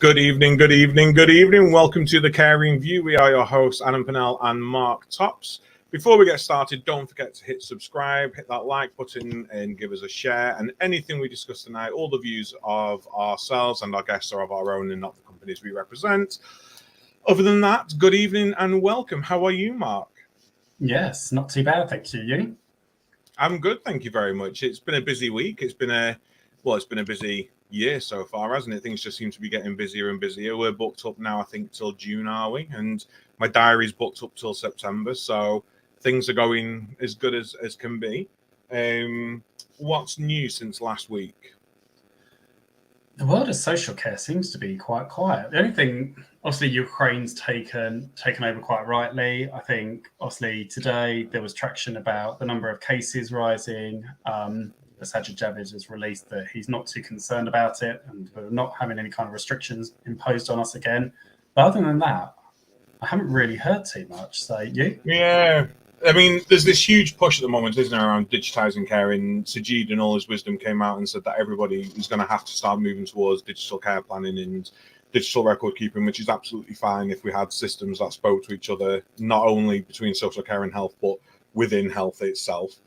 Good evening, good evening, good evening. Welcome to the Caring View. We are your hosts, Adam Pennell and Mark Tops. Before we get started, don't forget to hit subscribe, hit that like button, and give us a share. And anything we discuss tonight, all the views of ourselves and our guests are of our own and not the companies we represent. Other than that, good evening and welcome. How are you, Mark? Yes, not too bad, thank you. You? I'm good, thank you very much. It's been a busy week. It's been a busy year so far, hasn't it? Things just seem to be getting busier and busier. We're booked up now, I think, till June, are we? And my diary's booked up till September, so things are going as good as can be. What's new since last week? The world of social care seems to be quite quiet. The only thing, obviously, Ukraine's taken over quite rightly. I think, obviously, today there was traction about the number of cases rising. Sajid Javid has released that he's not too concerned about it and we're not having any kind of restrictions imposed on us again. But other than that, I haven't really heard too much. So you? Yeah. I mean, there's this huge push at the moment, isn't there, around digitising care? And Sajid, in all his wisdom, came out and said that everybody is going to have to start moving towards digital care planning and digital record keeping, which is absolutely fine if we had systems that spoke to each other, not only between social care and health, but within health itself.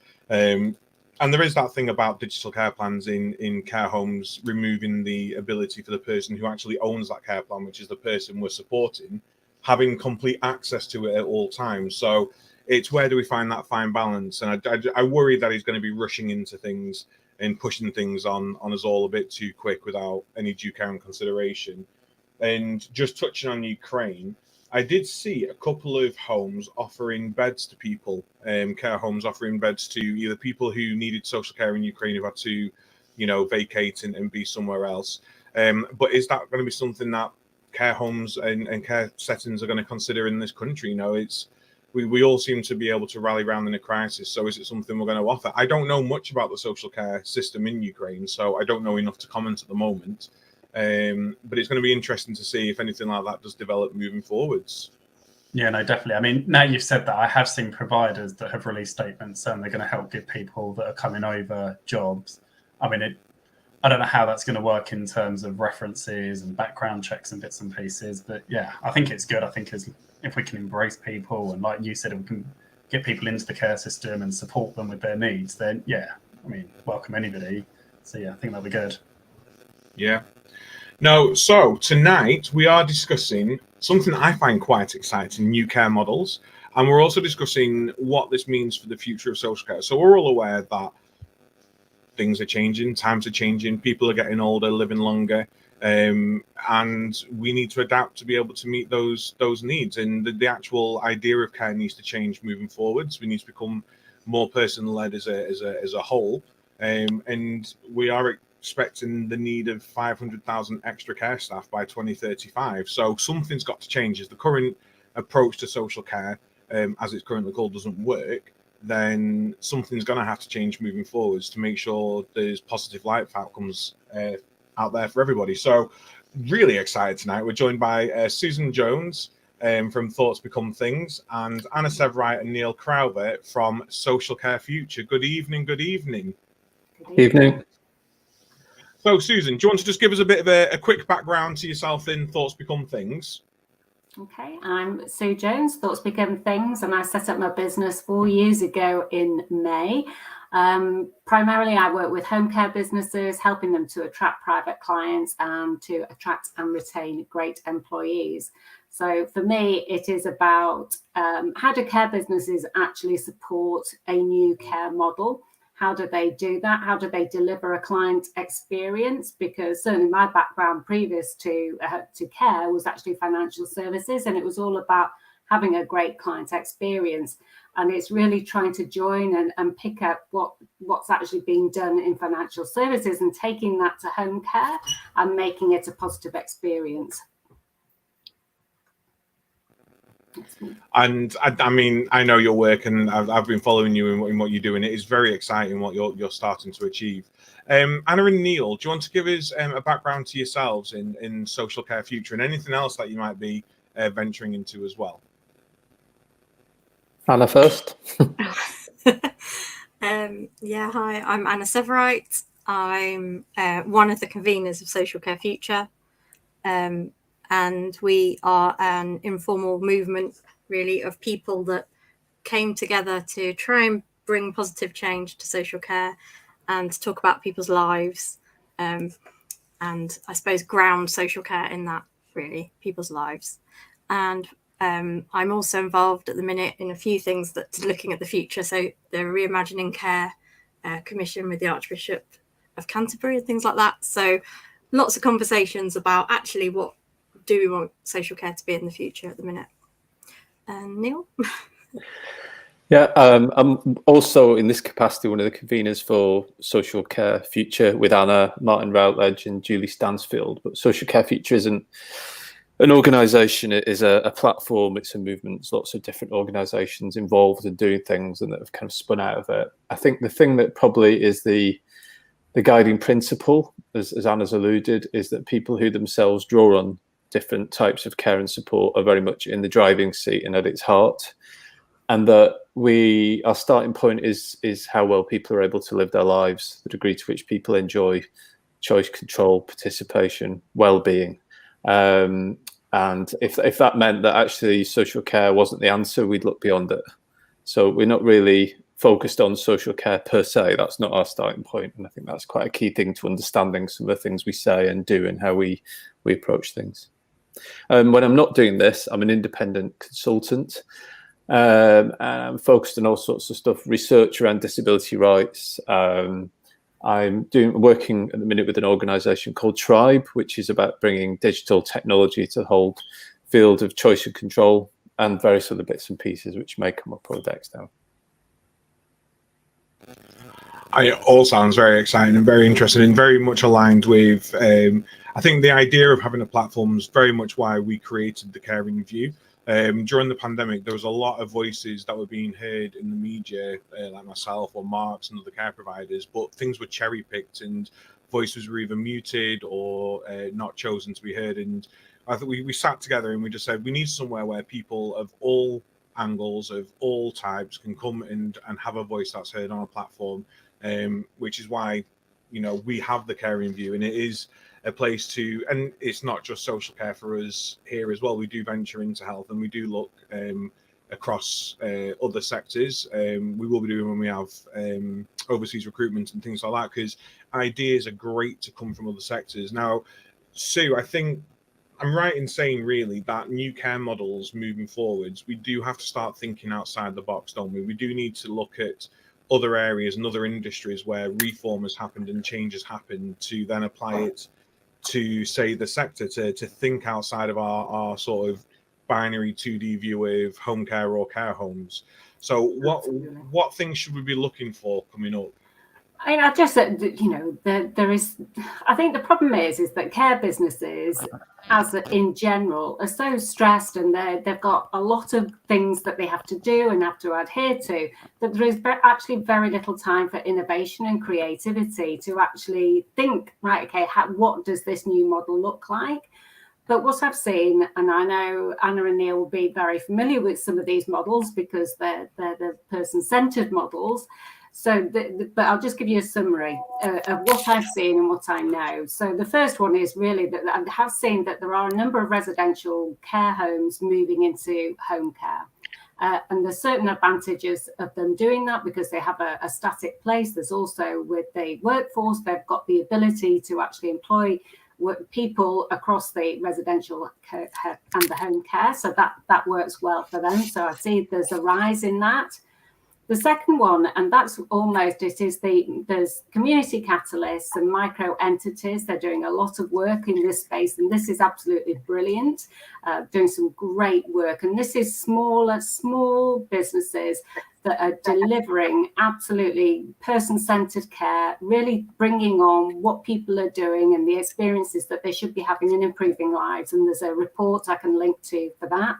And there is that thing about digital care plans in care homes, removing the ability for the person who actually owns that care plan, which is the person we're supporting, having complete access to it at all times. So it's where do we find that fine balance? And I worry that he's going to be rushing into things and pushing things on us all a bit too quick without any due care and consideration. And just touching on Ukraine, I did see a couple of homes offering beds to people, care homes offering beds to either people who needed social care in Ukraine who had to, vacate and be somewhere else. But is that going to be something that care homes and care settings are going to consider in this country? We all seem to be able to rally around in a crisis. So is it something we're going to offer? I don't know much about the social care system in Ukraine, so I don't know enough to comment at the moment. But it's going to be interesting to see if anything like that does develop moving forwards. Yeah, no, definitely. I mean, now you've said that, I have seen providers that have released statements saying they're going to help give people that are coming over jobs. I mean, I don't know how that's going to work in terms of references and background checks and bits and pieces. But yeah, I think it's good. I think if we can embrace people and, like you said, we can get people into the care system and support them with their needs, then yeah, I mean, welcome anybody. So yeah, I think that'll be good. Yeah. No, so tonight we are discussing something I find quite exciting, new care models. And we're also discussing what this means for the future of social care. So we're all aware that things are changing, times are changing, people are getting older, living longer, and we need to adapt to be able to meet those needs. And the actual idea of care needs to change moving forwards. We need to become more person-led as a whole, and we are expecting the need of 500,000 extra care staff by 2035. So something's got to change. As the current approach to social care, as it's currently called, doesn't work, then something's going to have to change moving forwards to make sure there's positive life outcomes out there for everybody. So really excited tonight. We're joined by Susan Jones from Thoughts Become Things and Anna Severite and Neil Crowther from Social Care Future. Good evening. Good evening. Good evening. So Susan, do you want to just give us a bit of a quick background to yourself in Thoughts Become Things? Okay, I'm Sue Jones, Thoughts Become Things, and I set up my business 4 years ago in May. Primarily, I work with home care businesses, helping them to attract private clients and to attract and retain great employees. So for me, it is about how do care businesses actually support a new care model? How do they do that? How do they deliver a client experience? Because certainly my background previous to care was actually financial services, and it was all about having a great client experience. And it's really trying to join and pick up what's actually being done in financial services and taking that to home care and making it a positive experience. And I mean, I know your work, and I've been following you in what you're doing. It is very exciting what you're starting to achieve. Anna and Neil, do you want to give us a background to yourselves in Social Care Future and anything else that you might be venturing into as well? Anna first. Yeah, hi, I'm Anna Severite. I'm one of the conveners of Social Care Future. and we are an informal movement, really, of people that came together to try and bring positive change to social care and talk about people's lives, and I suppose ground social care in that, really, people's lives. And I'm also involved at the minute in a few things that's looking at the future. So the Reimagining Care Commission with the Archbishop of Canterbury and things like that. So lots of conversations about actually what do we want social care to be in the future at the minute. Neil? Yeah, I'm also in this capacity one of the conveners for Social Care Future with Anna, Martin Routledge and Julie Stansfield. But Social Care Future isn't an organisation, it is a platform, it's a movement, there's lots of different organisations involved in doing things and that have kind of spun out of it. I think the thing that probably is the guiding principle, as Anna's alluded, is that people who themselves draw on different types of care and support are very much in the driving seat and at its heart. And that our starting point is how well people are able to live their lives, the degree to which people enjoy choice, control, participation, well-being. And if that meant that actually social care wasn't the answer, we'd look beyond it. So we're not really focused on social care per se. That's not our starting point. And I think that's quite a key thing to understanding some of the things we say and do and how we approach things. When I'm not doing this, I'm an independent consultant. And I'm focused on all sorts of stuff, research around disability rights. I'm working at the minute with an organisation called Tribe, which is about bringing digital technology to the whole field of choice and control, and various other bits and pieces which may come up on the decks now. It all sounds very exciting and very interesting and very much aligned with, I think the idea of having a platform is very much why we created the Caring View. During the pandemic, there was a lot of voices that were being heard in the media, like myself or Marks and other care providers, but things were cherry picked and voices were either muted or not chosen to be heard. And I think we sat together and we just said we need somewhere where people of all angles, of all types, can come and have a voice that's heard on a platform, which is why, we have the Caring View, and it is a place to, and it's not just social care for us here as well. We do venture into health and we do look across other sectors. We will be doing when we have overseas recruitment and things like that, because ideas are great to come from other sectors. Now, Sue, I think I'm right in saying really that new care models moving forwards, we do have to start thinking outside the box, don't we? We do need to look at other areas and other industries where reform has happened and change has happened to then apply it to, say, the sector, to think outside of our sort of binary 2D view of home care or care homes. So what things should we be looking for coming up? I just said, there is, I think the problem is that care businesses, as in general, are so stressed and they've got a lot of things that they have to do and have to adhere to, that there is actually very little time for innovation and creativity to actually think, right, okay, what does this new model look like? But what I've seen, and I know Anna and Neil will be very familiar with some of these models because they're the person-centered models. So, but I'll just give you a summary of what I've seen and what I know. So the first one is really that I have seen that there are a number of residential care homes moving into home care. And there's certain advantages of them doing that because they have a static place. There's also with the workforce, they've got the ability to actually employ people across the residential care and the home care. So that works well for them. So I see there's a rise in that. The second one, and that's almost, there's community catalysts and micro entities. They're doing a lot of work in this space, and this is absolutely brilliant, doing some great work. And this is small businesses that are delivering absolutely person-centered care, really bringing on what people are doing and the experiences that they should be having in improving lives. And there's a report I can link to for that.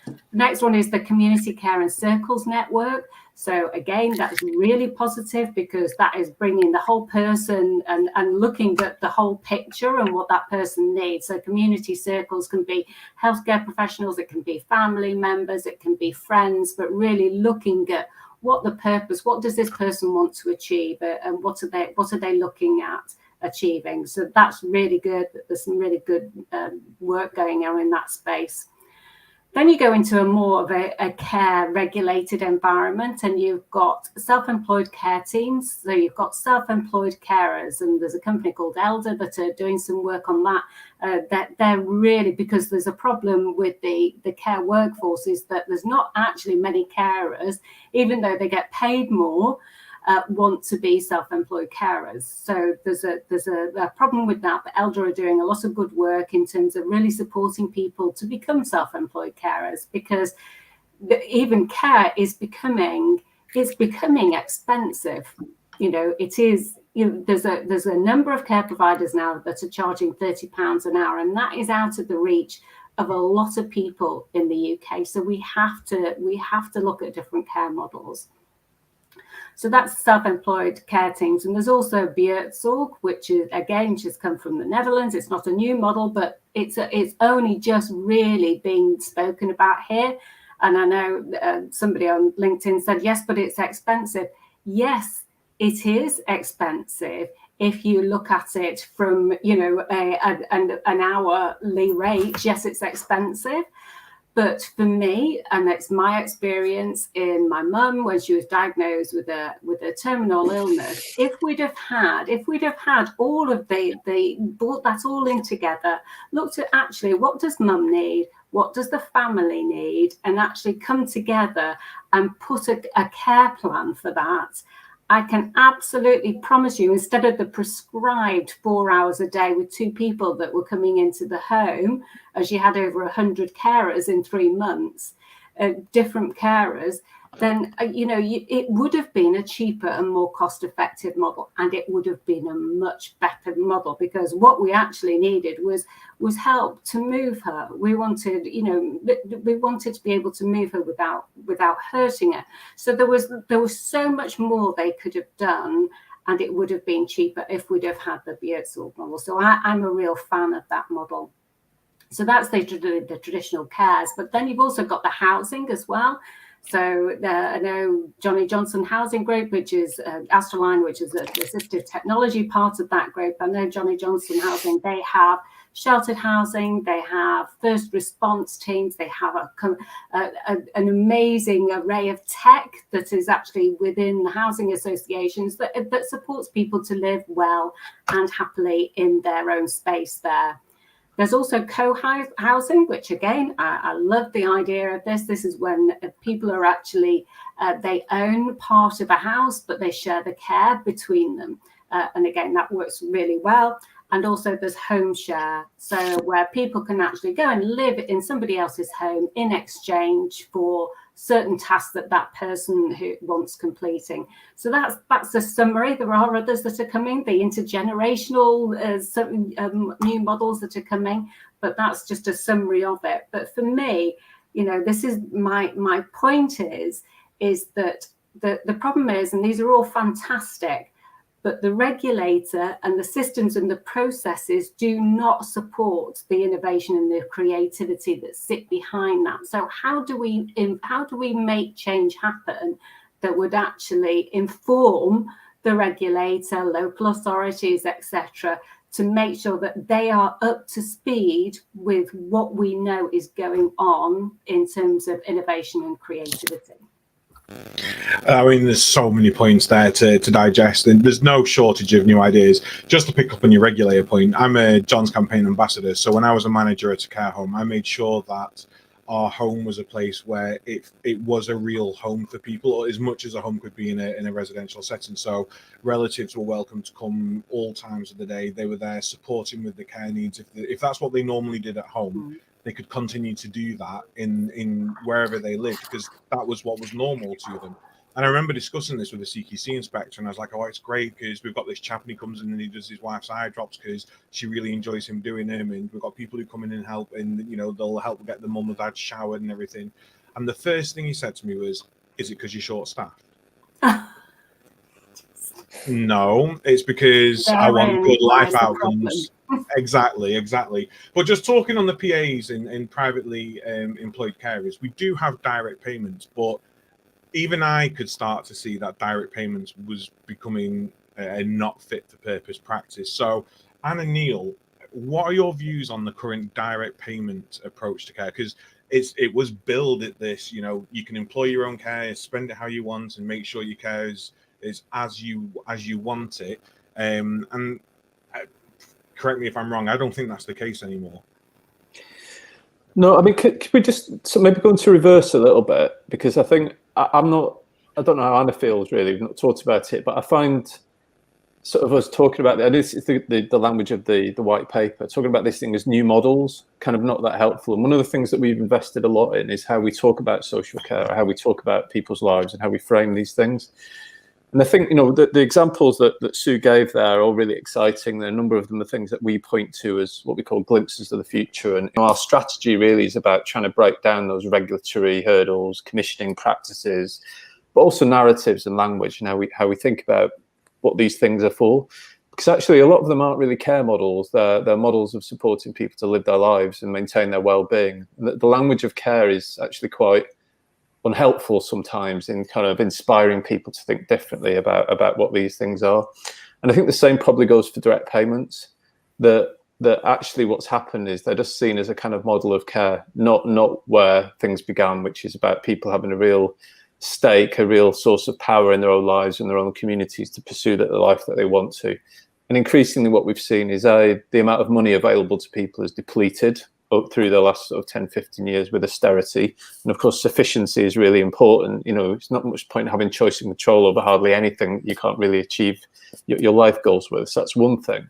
The next one is the Community Care and Circles Network. So again, that's really positive because that is bringing the whole person and looking at the whole picture and what that person needs. So community circles can be healthcare professionals, it can be family members, it can be friends, but really looking at what the purpose, what does this person want to achieve, and what are they looking at achieving. So that's really good. There's some really good work going on in that space. Then you go into a more of a care regulated environment, and you've got self-employed care teams. So you've got self-employed carers, and there's a company called Elder that are doing some work on that. That they're really, because there's a problem with the care workforce, is that there's not actually many carers, even though they get paid more, want to be self-employed carers. So there's a problem with that, but Elder are doing a lot of good work in terms of really supporting people to become self-employed carers, because even care is becoming expensive. It is. There's a number of care providers now that are charging £30 an hour, and that is out of the reach of a lot of people in the UK. So we have to look at different care models. So that's self-employed care teams. And there's also Beurtzorg, which is, again, just come from the Netherlands. It's not a new model, but it's only just really being spoken about here. And I know somebody on LinkedIn said, yes, but it's expensive. Yes, it is expensive. If you look at it from, an hourly rate, yes, it's expensive. But for me, and it's my experience in my mum when she was diagnosed with a terminal illness, if we'd have had all of brought that all in together, looked at actually what does mum need, what does the family need, and actually come together and put a care plan for that, I can absolutely promise you, instead of the prescribed 4 hours a day with 2 people that were coming into the home, as you had over 100 carers in 3 months, different carers, then, it would have been a cheaper and more cost-effective model, and it would have been a much better model, because what we actually needed was help to move her. We wanted, to be able to move her without hurting her. So there was so much more they could have done, and it would have been cheaper if we'd have had the Beurtzorg model. So I'm a real fan of that model. So that's the traditional cares, but then you've also got the housing as well. So I know Johnny Johnson Housing Group, which is Astroline, which is the assistive technology part of that group. I know Johnny Johnson Housing, they have sheltered housing, they have first response teams, they have an amazing array of tech that is actually within the housing associations that supports people to live well and happily in their own space there. There's also co-housing, which again, I love the idea of this. This is when people are actually, they own part of a house, but they share the care between them. And again, that works really well. And also there's home share, so where people can actually go and live in somebody else's home in exchange for certain tasks that person who wants completing. So that's a summary. There are others that are coming, the intergenerational new models that are coming, but that's just a summary of it. But for me, this is my point is that the problem is, and these are all fantastic, but the regulator and the systems and the processes do not support the innovation and the creativity that sit behind that. So how do we make change happen that would actually inform the regulator, local authorities, etc., to make sure that they are up to speed with what we know is going on in terms of innovation and creativity? I mean, there's so many points there to digest, and there's no shortage of new ideas. Just to pick up on your regulator point, I'm a John's Campaign ambassador. So when I was a manager at a care home, I made sure that our home was a place where it was a real home for people, as much as a home could be in a residential setting. So relatives were welcome to come all times of the day. They were there supporting with the care needs. If that's what they normally did at home, they could continue to do that in wherever they lived, because that was what was normal to them. And I remember discussing this with the CQC inspector, and I was like, oh, it's great because we've got this chap and he comes in and he does his wife's eye drops because she really enjoys him doing them. And we've got people who come in and help, and they'll help get the mum and dad showered and everything. And the first thing he said to me was, is it because you're short-staffed? No, it's because I want good life outcomes. Exactly. But just talking on the PAs and privately employed carers, we do have direct payments, but even I could start to see that direct payments was becoming not fit for purpose practice. So, Anna, Neil, what are your views on the current direct payment approach to care? Because it was billed at this, you know, you can employ your own care, spend it how you want, and make sure your care is as you want it. And correct me if I'm wrong, I don't think that's the case anymore. No, I mean, could we just maybe go into reverse a little bit? Because I think I don't know how Anna feels really. We've not talked about it, but I find sort of us talking about this is the language of the white paper, talking about this thing as new models, kind of not that helpful. And one of the things that we've invested a lot in is how we talk about social care, or how we talk about people's lives, and how we frame these things. And I think, you know, the examples that Sue gave there are all really exciting. A number of them are things that we point to as what we call glimpses of the future. And you know, our strategy really is about trying to break down those regulatory hurdles, commissioning practices, but also narratives and language, and how we think about what these things are for. Because actually a lot of them aren't really care models. They're models of supporting people to live their lives and maintain their well-being. The language of care is actually quite unhelpful sometimes in kind of inspiring people to think differently about what these things are. And I think the same probably goes for direct payments, that actually what's happened is they're just seen as a kind of model of care, not where things began, which is about people having a real stake, a real source of power in their own lives and their own communities to pursue the life that they want to. And increasingly what we've seen is the amount of money available to people is depleted up through the last sort of 10, 15 years with austerity. And of course, sufficiency is really important. You know, it's not much point having choice and control over hardly anything you can't really achieve your life goals with. So that's one thing.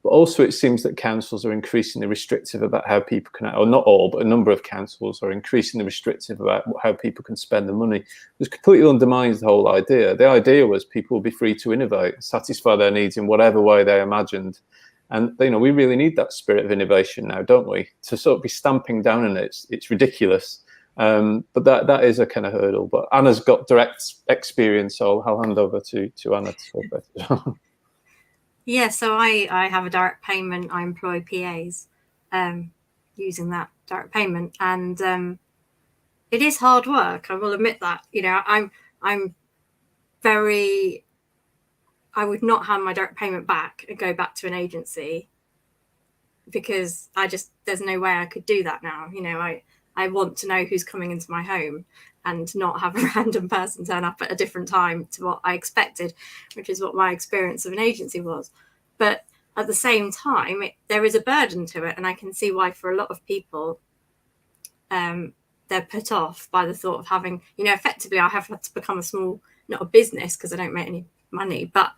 But also it seems that councils are increasingly restrictive about how people can, or not all, but a number of councils are increasingly restrictive about how people can spend the money, which completely undermines the whole idea. The idea was people will be free to innovate, satisfy their needs in whatever way they imagined. And, you know, we really need that spirit of innovation now, don't we? To sort of be stamping down on it, it's ridiculous. But that is a kind of hurdle. But Anna's got direct experience, so I'll hand over to Anna to talk about it. Yeah, so I have a direct payment. I employ PAs using that direct payment, and it is hard work. I will admit that. You know, I would not hand my direct payment back and go back to an agency, because there's no way I could do that now. You know, I want to know who's coming into my home and not have a random person turn up at a different time to what I expected, which is what my experience of an agency was. But at the same time, there is a burden to it. And I can see why for a lot of people, they're put off by the thought of having, you know, effectively I have had to become not a business because I don't make any money, but,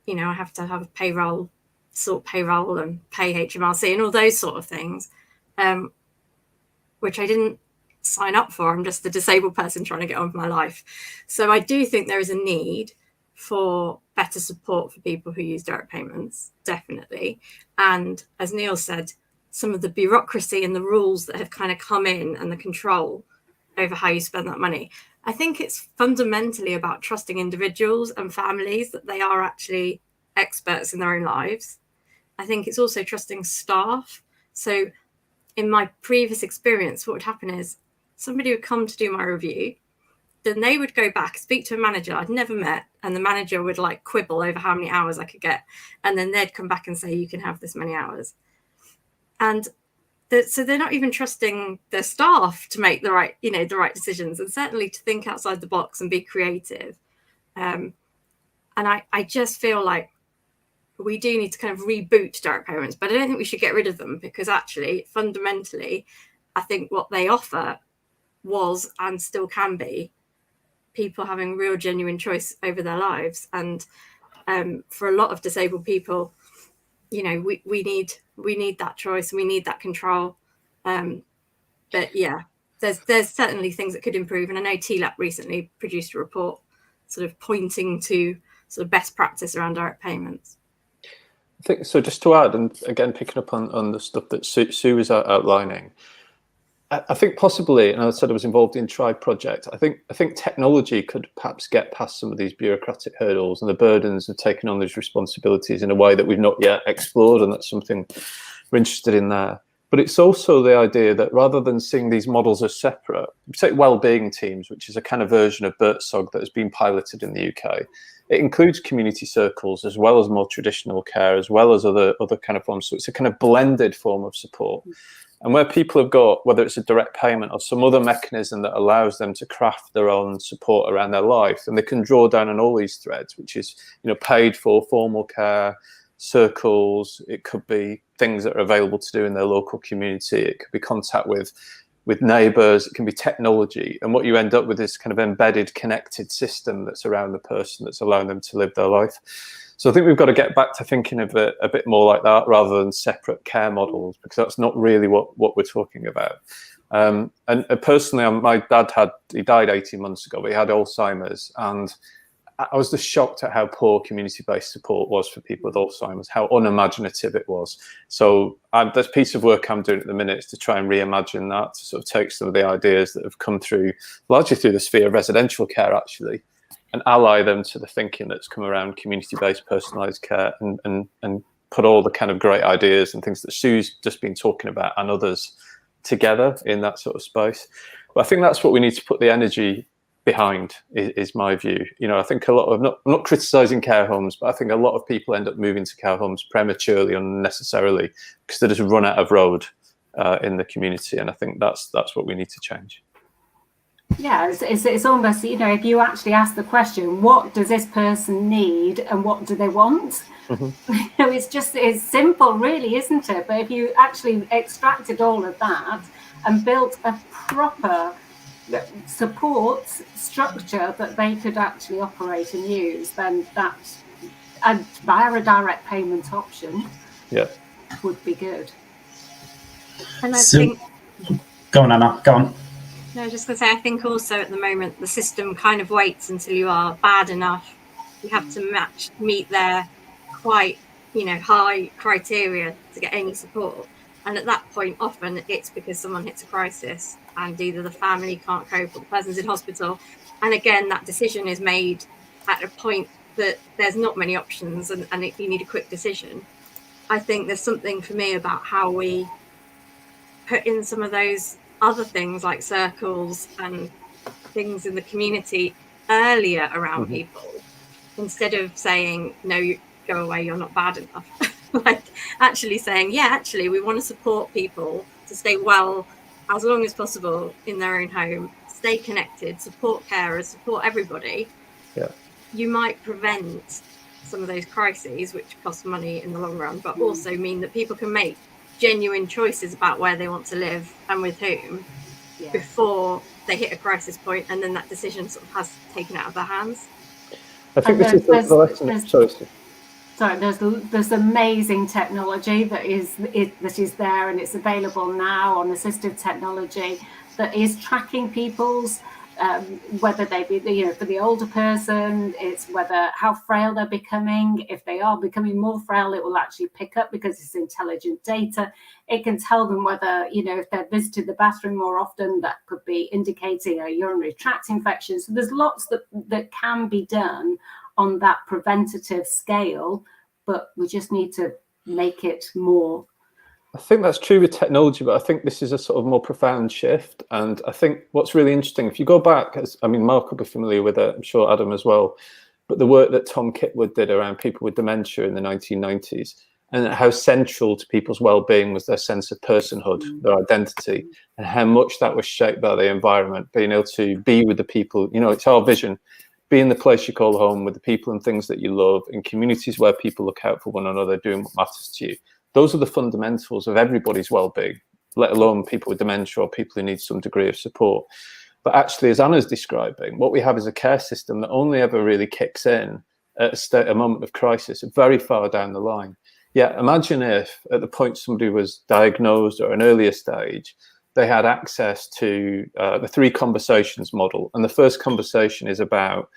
you know, I have to have a sort payroll and pay HMRC and all those sort of things, which I didn't sign up for. I'm just a disabled person trying to get on with my life. So I do think there is a need for better support for people who use direct payments, definitely. And as Neil said, some of the bureaucracy and the rules that have kind of come in and the control over how you spend that money. I think it's fundamentally about trusting individuals and families that they are actually experts in their own lives. I think it's also trusting staff. So in my previous experience, what would happen is somebody would come to do my review, then they would go back, speak to a manager I'd never met, and the manager would like quibble over how many hours I could get. And then they'd come back and say, you can have this many hours. And so they're not even trusting their staff to make the right decisions, and certainly to think outside the box and be creative. And I just feel like we do need to kind of reboot direct payments, but I don't think we should get rid of them, because actually, fundamentally, I think what they offer was and still can be people having real genuine choice over their lives. And for a lot of disabled people, you know, we need that choice, and we need that control. But yeah, there's certainly things that could improve. And I know TLAP recently produced a report sort of pointing to sort of best practice around direct payments. I think so. Just to add, and again picking up on the stuff that Sue was outlining, I think possibly, and I said I was involved in Tribe Project, I think technology could perhaps get past some of these bureaucratic hurdles and the burdens of taking on these responsibilities in a way that we've not yet explored, and that's something we're interested in there. But it's also the idea that rather than seeing these models as separate, take Wellbeing Teams, which is a kind of version of Birdsong that has been piloted in the UK. It includes community circles as well as more traditional care, as well as other kind of forms. So it's a kind of blended form of support. And where people have got, whether it's a direct payment or some other mechanism that allows them to craft their own support around their life, and they can draw down on all these threads, which is, paid for formal care, circles, it could be things that are available to do in their local community, it could be contact with neighbours, it can be technology, and what you end up with is kind of embedded, connected system that's around the person that's allowing them to live their life. So I think we've got to get back to thinking of it a bit more like that rather than separate care models, because that's not really what we're talking about. And personally, my dad died 18 months ago, but he had Alzheimer's, and I was just shocked at how poor community-based support was for people with Alzheimer's, how unimaginative it was. So this piece of work I'm doing at the minute is to try and reimagine that, to sort of take some of the ideas that have come through, largely through the sphere of residential care, actually, and ally them to the thinking that's come around community-based personalised care, and put all the kind of great ideas and things that Sue's just been talking about and others together in that sort of space. But I think that's what we need to put the energy behind, is my view. I think a lot of, I'm not criticising care homes, but I think a lot of people end up moving to care homes prematurely, unnecessarily, because they just run out of road in the community, and I think that's what we need to change. Yeah, it's almost, if you actually ask the question, what does this person need and what do they want? It's simple, really, isn't it? But if you actually extracted all of that and built a proper support structure that they could actually operate and use, then that, and via a direct payment option, would be good. And I think, go on, Anna, go on. No, I was just going to say, I think also at the moment the system kind of waits until you are bad enough. You have to meet their quite high criteria to get any support, and at that point often it's because someone hits a crisis and either the family can't cope or the person's in hospital, and again that decision is made at a point that there's not many options, and you need a quick decision. I think there's something for me about how we put in some of those other things like circles and things in the community earlier around people, instead of saying, no, you go away, you're not bad enough. Like actually saying, we want to support people to stay well as long as possible in their own home, stay connected, support carers, support everybody. You might prevent some of those crises, which cost money in the long run, but also mean that people can make genuine choices about where they want to live and with whom before they hit a crisis point, and then that decision sort of has taken out of their hands. I think this is the lesson. Sorry, there's amazing technology that is there, and it's available now on assistive technology that is tracking people's whether they be, for the older person, it's whether how frail they're becoming. If they are becoming more frail, it will actually pick up because it's intelligent data. It can tell them whether, if they're visited the bathroom more often, that could be indicating a urinary tract infection. So there's lots that can be done on that preventative scale, but we just need to make it more. I think that's true with technology, but I think this is a sort of more profound shift. And I think what's really interesting, if you go back, Mark will be familiar with it, I'm sure Adam as well, but the work that Tom Kitwood did around people with dementia in the 1990s, and how central to people's well-being was their sense of personhood, their identity, and how much that was shaped by the environment, being able to be with the people, it's our vision, be in the place you call home with the people and things that you love, in communities where people look out for one another, doing what matters to you. Those are the fundamentals of everybody's well-being, let alone people with dementia or people who need some degree of support. But actually, as Anna's describing, what we have is a care system that only ever really kicks in at a moment of crisis, very far down the line. Yeah, imagine if at the point somebody was diagnosed or an earlier stage, they had access to the 3 conversations model. And the first conversation is about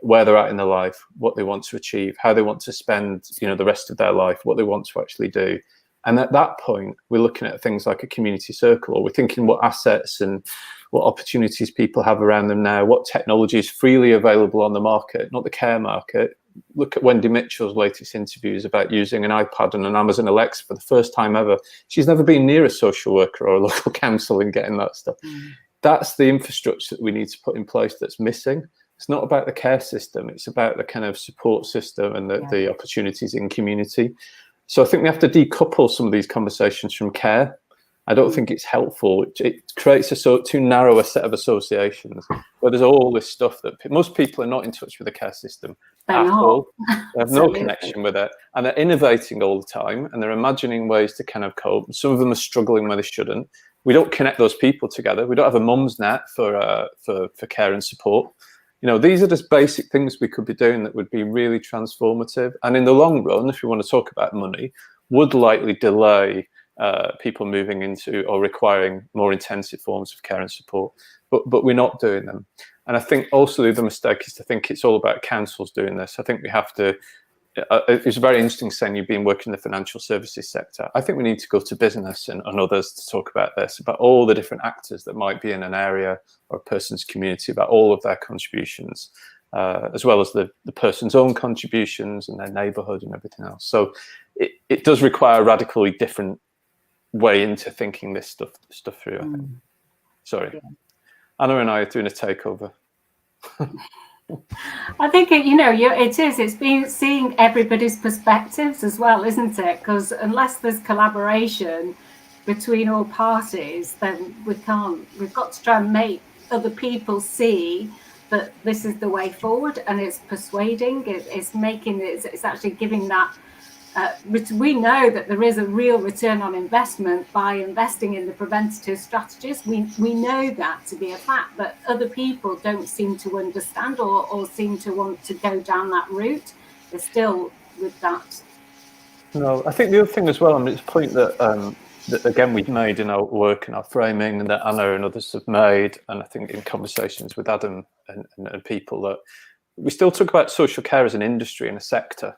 where they're at in their life, what they want to achieve, how they want to spend, the rest of their life, what they want to actually do. And at that point, we're looking at things like a community circle, or we're thinking what assets and what opportunities people have around them now, what technology is freely available on the market, not the care market, look at Wendy Mitchell's latest interviews about using an iPad and an Amazon Alexa for the first time ever. She's never been near a social worker or a local council in getting that stuff. That's the infrastructure that we need to put in place that's missing. It's not about the care system. It's about the kind of support system and the opportunities in community. So I think we have to decouple some of these conversations from care. I don't think it's helpful. It creates too narrow a set of associations where there's all this stuff that most people are not in touch with the care system at all. They have no connection with it. And they're innovating all the time, and they're imagining ways to kind of cope. Some of them are struggling where they shouldn't. We don't connect those people together. We don't have a mum's net for care and support. You know, these are just basic things we could be doing that would be really transformative. And in the long run, if you want to talk about money, would likely delay people moving into or requiring more intensive forms of care and support, but we're not doing them. And I think also the mistake is to think it's all about councils doing this. I think we have to, it's very interesting saying you've been working in the financial services sector. I think we need to go to business and others to talk about this, about all the different actors that might be in an area or a person's community, about all of their contributions, as well as the person's own contributions and their neighbourhood and everything else. So it does require a radically different way into thinking this stuff through, I think. Sorry. Anna and I are doing a takeover. I think it's been seeing everybody's perspectives as well, isn't it? Because unless there's collaboration between all parties, then we've got to try and make other people see that this is the way forward, and it's persuading, it's actually giving that we know that there is a real return on investment by investing in the preventative strategies. We know that to be a fact, but other people don't seem to understand or seem to want to go down that route. They're still with that. No, I think the other thing as well, it's a point that again we've made in our work and our framing, and that Anna and others have made, and I think in conversations with Adam and people, that we still talk about social care as an industry and a sector.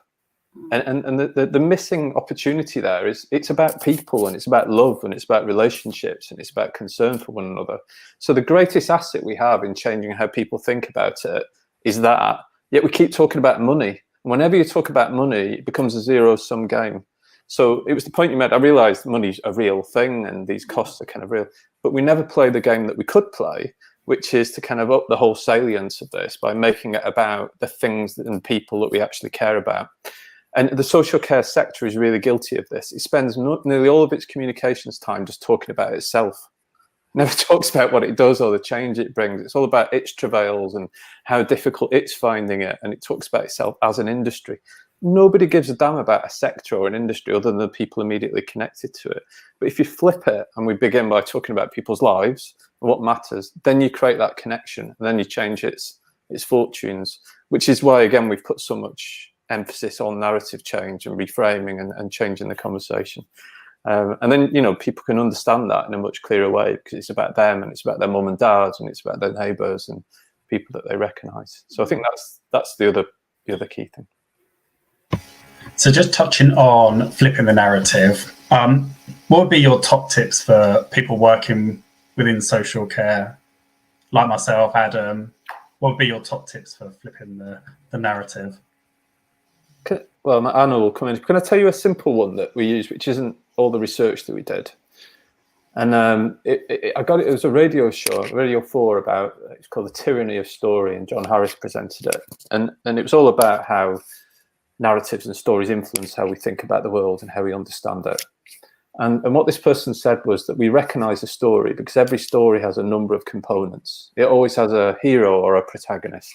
And the missing opportunity there is it's about people, and it's about love, and it's about relationships, and it's about concern for one another. So the greatest asset we have in changing how people think about it is that. Yet we keep talking about money. Whenever you talk about money, it becomes a zero-sum game. So it was the point you made. I realised money's a real thing, and these costs are kind of real. But we never play the game that we could play, which is to kind of up the whole salience of this by making it about the things and people that we actually care about. And the social care sector is really guilty of this. It spends nearly all of its communications time just talking about itself. It never talks about what it does or the change it brings. It's all about its travails and how difficult it's finding it. And it talks about itself as an industry. Nobody gives a damn about a sector or an industry other than the people immediately connected to it. But if you flip it and we begin by talking about people's lives and what matters, then you create that connection, and then you change its fortunes, which is why, again, we've put so much emphasis on narrative change and reframing and changing the conversation. And then, people can understand that in a much clearer way, because it's about them, and it's about their mum and dads, and it's about their neighbours and people that they recognise. So I think that's the other key thing. So just touching on flipping the narrative, what would be your top tips for people working within social care, like myself, Adam? What would be your top tips for flipping the narrative? Well, Anna will come in. Can I tell you a simple one that we use, which isn't all the research that we did? And I got it. It was a radio show, Radio 4, about, it's called The Tyranny of Story, and John Harris presented it. And it was all about how narratives and stories influence how we think about the world and how we understand it. And what this person said was that we recognize a story because every story has a number of components. It always has a hero or a protagonist.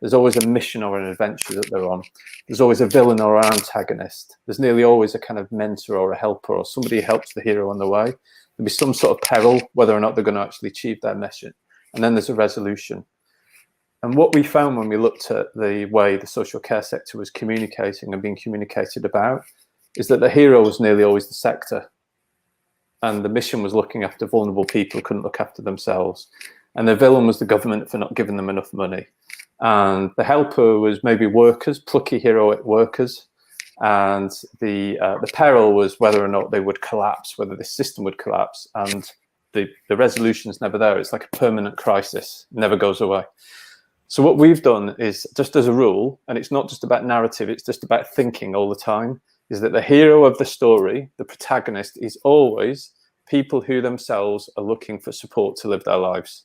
There's always a mission or an adventure that they're on. There's always a villain or an antagonist. There's nearly always a kind of mentor or a helper, or somebody who helps the hero on the way. There'll be some sort of peril, whether or not they're going to actually achieve their mission. And then there's a resolution. And what we found when we looked at the way the social care sector was communicating and being communicated about is that the hero was nearly always the sector. And the mission was looking after vulnerable people who couldn't look after themselves. And the villain was the government for not giving them enough money. And the helper was maybe workers, plucky, heroic workers. And the peril was whether or not they would collapse, whether the system would collapse. And the resolution is never there. It's like a permanent crisis, it never goes away. So what we've done is, just as a rule, and it's not just about narrative, it's just about thinking all the time, is that the hero of the story, the protagonist, is always people who themselves are looking for support to live their lives.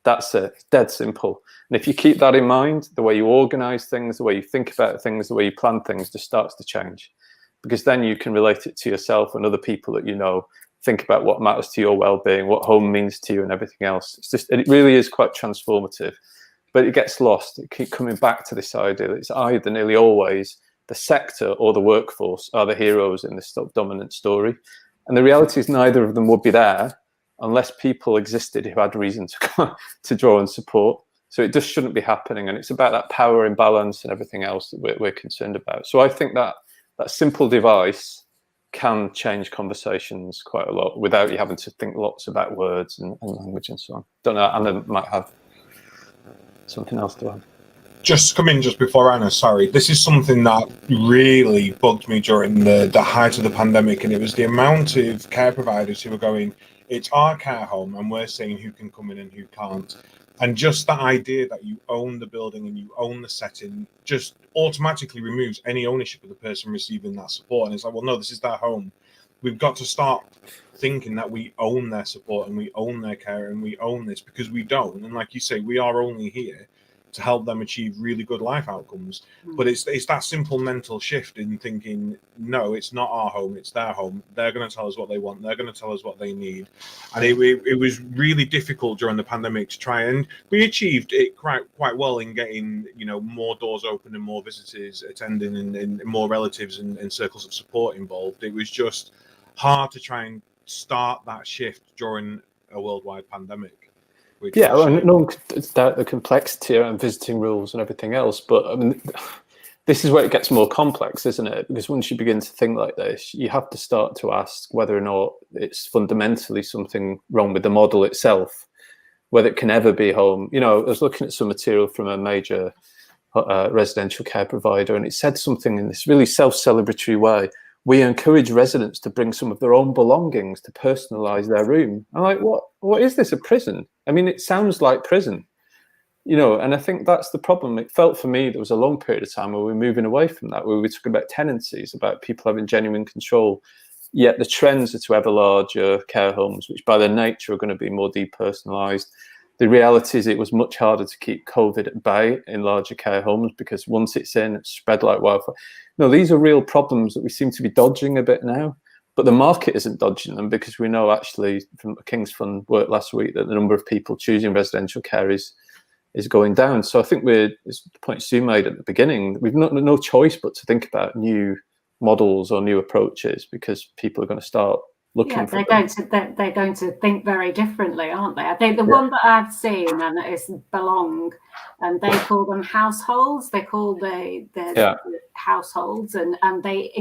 That's it. It's dead simple. And if you keep that in mind, the way you organize things, the way you think about things, the way you plan things just starts to change. Because then you can relate it to yourself and other people that you know, think about what matters to your well-being, what home means to you and everything else. It's just, it really is quite transformative. But it gets lost. It keeps coming back to this idea that it's either nearly always the sector or the workforce are the heroes in this dominant story. And the reality is neither of them would be there unless people existed who had reason to draw and support. So it just shouldn't be happening. And it's about that power imbalance and everything else that we're concerned about. So I think that that simple device can change conversations quite a lot without you having to think lots about words and language and so on. Don't know, Anna might have something else to add. Just come in just before Anna, sorry. This is something that really bugged me during the height of the pandemic, and it was the amount of care providers who were going, it's our care home, and we're saying who can come in and who can't. And just that idea that you own the building and you own the setting just automatically removes any ownership of the person receiving that support. And it's like, well, no, this is their home. We've got to start thinking that we own their support and we own their care and we own this, because we don't. And like you say, we are only here to help them achieve really good life outcomes. But it's that simple mental shift in thinking, no, it's not our home, it's their home. They're going to tell us what they want. They're going to tell us what they need. And it was really difficult during the pandemic to try, and we achieved it quite well in getting, you know, more doors open and more visitors attending and more relatives and circles of support involved. It was just hard to try and start that shift during a worldwide pandemic. Yeah, well, no one could doubt the complexity around visiting rules and everything else, but I mean, this is where it gets more complex, isn't it? Because once you begin to think like this, you have to start to ask whether or not it's fundamentally something wrong with the model itself, whether it can ever be home. You know, I was looking at some material from a major residential care provider, and it said something in this really self-celebratory way. We encourage residents to bring some of their own belongings to personalize their room. I'm like, what is this, a prison? I mean, it sounds like prison, you know, and I think that's the problem. It felt for me there was a long period of time where we were moving away from that, where we were talking about tenancies, about people having genuine control. Yet the trends are to ever larger care homes, which by their nature are going to be more depersonalized. The reality is it was much harder to keep COVID at bay in larger care homes because once it's in, it's spread like wildfire. No, these are real problems that we seem to be dodging a bit now, but the market isn't dodging them, because we know actually from King's Fund work last week that the number of people choosing residential care is going down. So I think it's the point Sue made at the beginning, we've no choice but to think about new models or new approaches, because people are going to start looking for they're going to think very differently, aren't they? I think the one that I've seen, and it's Belong, and they call them households. They call the households, and they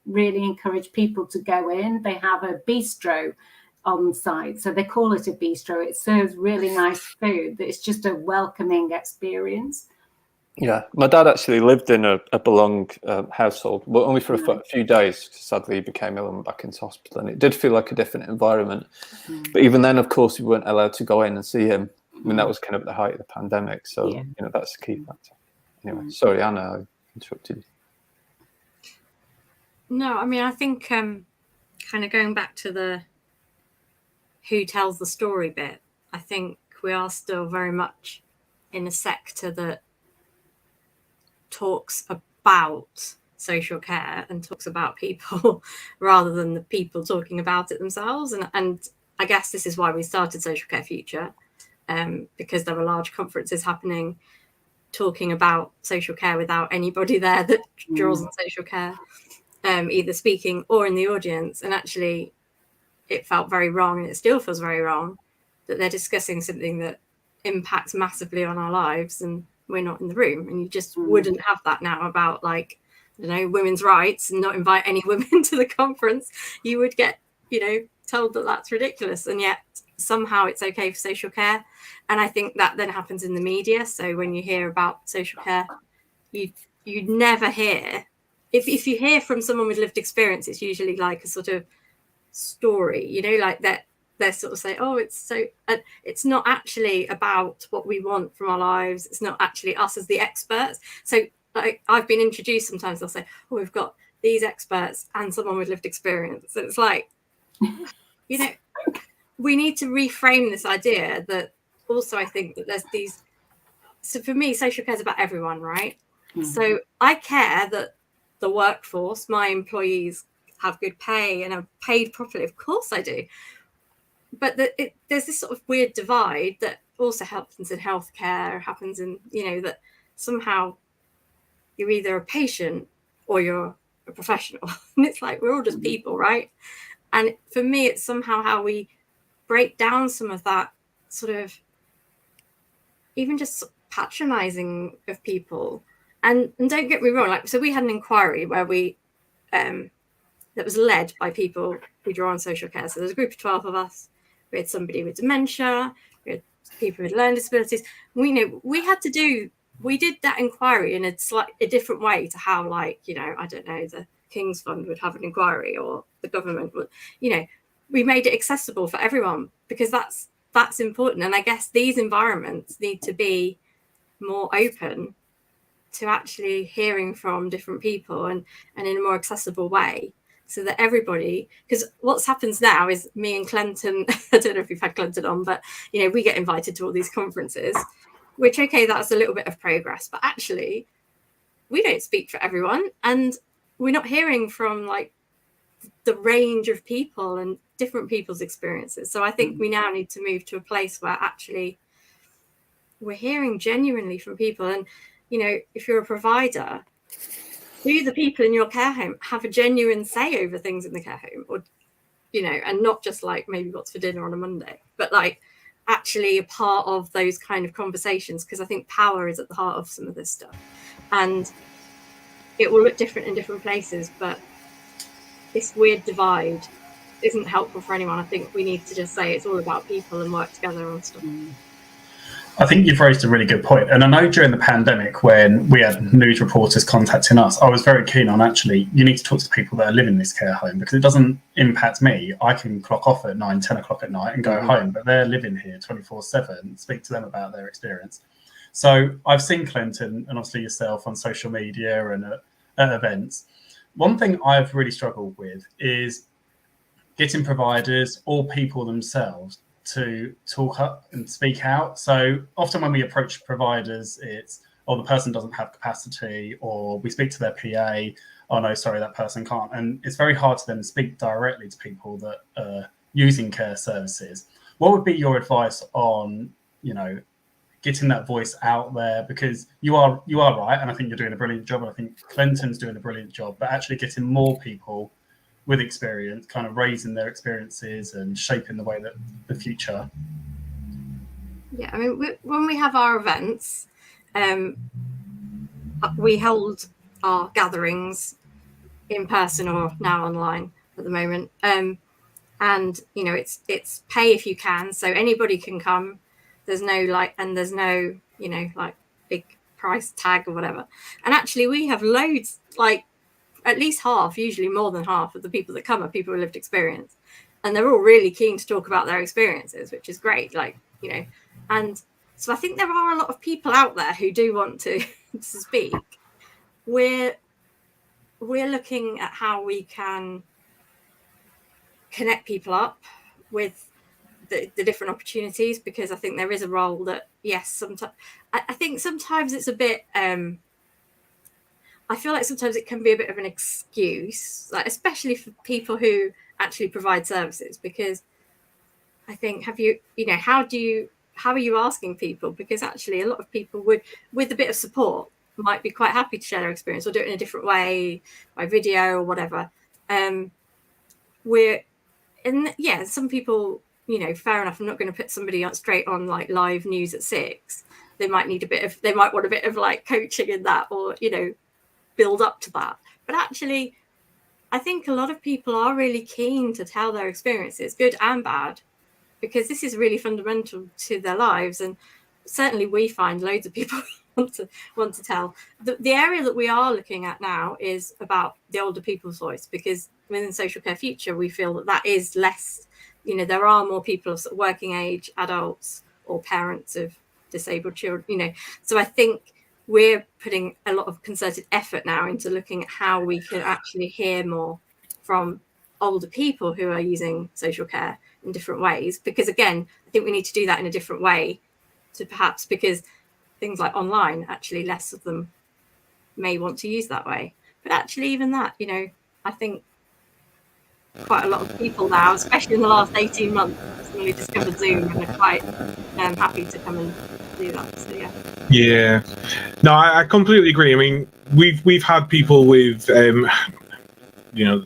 really encourage people to go in. They have a bistro on site, so they call it a bistro. It serves really nice food. It's just a welcoming experience. Yeah, my dad actually lived in a Belong household, but only for a few days. Sadly, he became ill and went back into hospital, and it did feel like a different environment. But even then, of course, we weren't allowed to go in and see him. I mean, that was kind of the height of the pandemic, so you know, that's the key factor. Anyway, sorry, Anna, I interrupted you. No, I mean, I think kind of going back to the who tells the story bit, I think we are still very much in a sector that talks about social care and talks about people rather than the people talking about it themselves. And I guess this is why we started Social Care Future, because there were large conferences happening talking about social care without anybody there that draws on social care, either speaking or in the audience. And actually it felt very wrong, and it still feels very wrong, that they're discussing something that impacts massively on our lives and we're not in the room. And you just wouldn't have that now about, like, I don't know, women's rights, and not invite any women to the conference. You would get, you know, told that that's ridiculous, and yet somehow it's okay for social care. And I think that then happens in the media. So when you hear about social care, you never hear, if you hear from someone with lived experience, it's usually like a sort of story, you know, like that they're sort of saying, oh, it's not actually about what we want from our lives. It's not actually us as the experts. So like I've been introduced, sometimes they'll say, oh, we've got these experts and someone with lived experience. So it's like, you know, we need to reframe this idea that also I think that there's these, so for me, social care is about everyone, right? So I care that the workforce, my employees have good pay and are paid properly. Of course I do. But there's this sort of weird divide that also happens in healthcare, happens in, you know, that somehow you're either a patient or you're a professional. And it's like, we're all just people, right? And for me, it's somehow how we break down some of that sort of, even just patronizing of people. And don't get me wrong, like, so we had an inquiry where we, that was led by people who draw on social care. So there's a group of 12 of us. We had somebody with dementia, we had people with learning disabilities. We did that inquiry in a different way to how, like, you know, I don't know, the King's Fund would have an inquiry or the government would, you know, we made it accessible for everyone because that's important. And I guess these environments need to be more open to actually hearing from different people and in a more accessible way, so that everybody, because what's happens now is me and Clinton, I don't know if you've had Clinton on, but, you know, we get invited to all these conferences, which, okay, that's a little bit of progress, but actually we don't speak for everyone and we're not hearing from like the range of people and different people's experiences. So I think we now need to move to a place where actually we're hearing genuinely from people. And, you know, if you're a provider, do the people in your care home have a genuine say over things in the care home? Or, you know, and not just like maybe what's for dinner on a Monday, but like actually a part of those kind of conversations, because I think power is at the heart of some of this stuff. And it will look different in different places, but this weird divide isn't helpful for anyone. I think we need to just say it's all about people and work together on stuff. I think you've raised a really good point. And I know during the pandemic, when we had news reporters contacting us, I was very keen on actually, you need to talk to people that are living in this care home, because it doesn't impact me. I can clock off at 9, 10 o'clock at night and go home, but they're living here 24/7, speak to them about their experience. So I've seen Clinton and obviously yourself on social media and at events. One thing I've really struggled with is getting providers or people themselves to talk up and speak out. So often when we approach providers, it's, oh, the person doesn't have capacity, or we speak to their PA, oh no, sorry, that person can't. And it's very hard to then speak directly to people that are using care services. What would be your advice on, you know, getting that voice out there? Because you are right, and I think you're doing a brilliant job, and I think Clinton's doing a brilliant job, but actually getting more people with experience, kind of raising their experiences and shaping the way that the future. Yeah, I mean, when we have our events, we hold our gatherings in person or now online at the moment. And, you know, it's pay if you can. So anybody can come. There's no there's no, you know, like big price tag or whatever. And actually we have loads, like at least half, usually more than half of the people that come are people with lived experience. And they're all really keen to talk about their experiences, which is great. Like, you know, and so I think there are a lot of people out there who do want to speak. We're looking at how we can connect people up with the different opportunities, because I think there is a role that, yes, sometimes I think sometimes it's a bit I feel like sometimes it can be a bit of an excuse, like especially for people who actually provide services, because I think, how are you asking people? Because actually a lot of people would, with a bit of support, might be quite happy to share their experience or do it in a different way, by video or whatever. Some people, you know, fair enough. I'm not going to put somebody straight on like live news at 6. They might want a bit of like coaching in that, or, you know, build up to that. But actually, I think a lot of people are really keen to tell their experiences, good and bad, because this is really fundamental to their lives. And certainly we find loads of people want to tell. The area that we are looking at now is about the older people's voice, because within Social Care Future, we feel that is less there are more people of sort of working age adults or parents of disabled children, so I think we're putting a lot of concerted effort now into looking at how we can actually hear more from older people who are using social care in different ways, because again, I think we need to do that in a different way to perhaps, because things like online, actually less of them may want to use that way. But actually even that, I think quite a lot of people now, especially in the last 18 months, suddenly discovered Zoom and are quite happy to come and do that. So Yeah, no, I completely agree. I mean, we've had people with the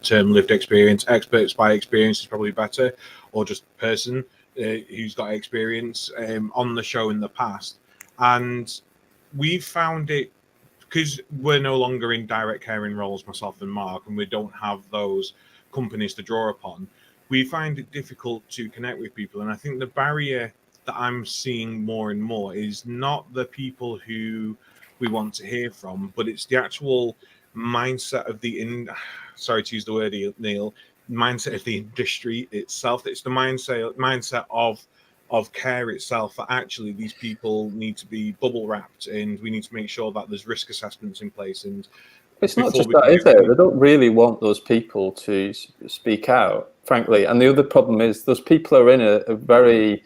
term lived experience, experts by experience is probably better, or just person who's got experience on the show in the past, and we've found it, because we're no longer in direct caring roles, myself and Mark, and we don't have those companies to draw upon, we find it difficult to connect with people. And I think the barrier that I'm seeing more and more is not the people who we want to hear from, but it's the actual mindset of sorry to use the word, Neil, mindset of the industry itself. It's the mindset of care itself, that actually these people need to be bubble wrapped, and we need to make sure that there's risk assessments in place. And it's not just that, is it? They don't really want those people to speak out, frankly. And the other problem is those people are in a very,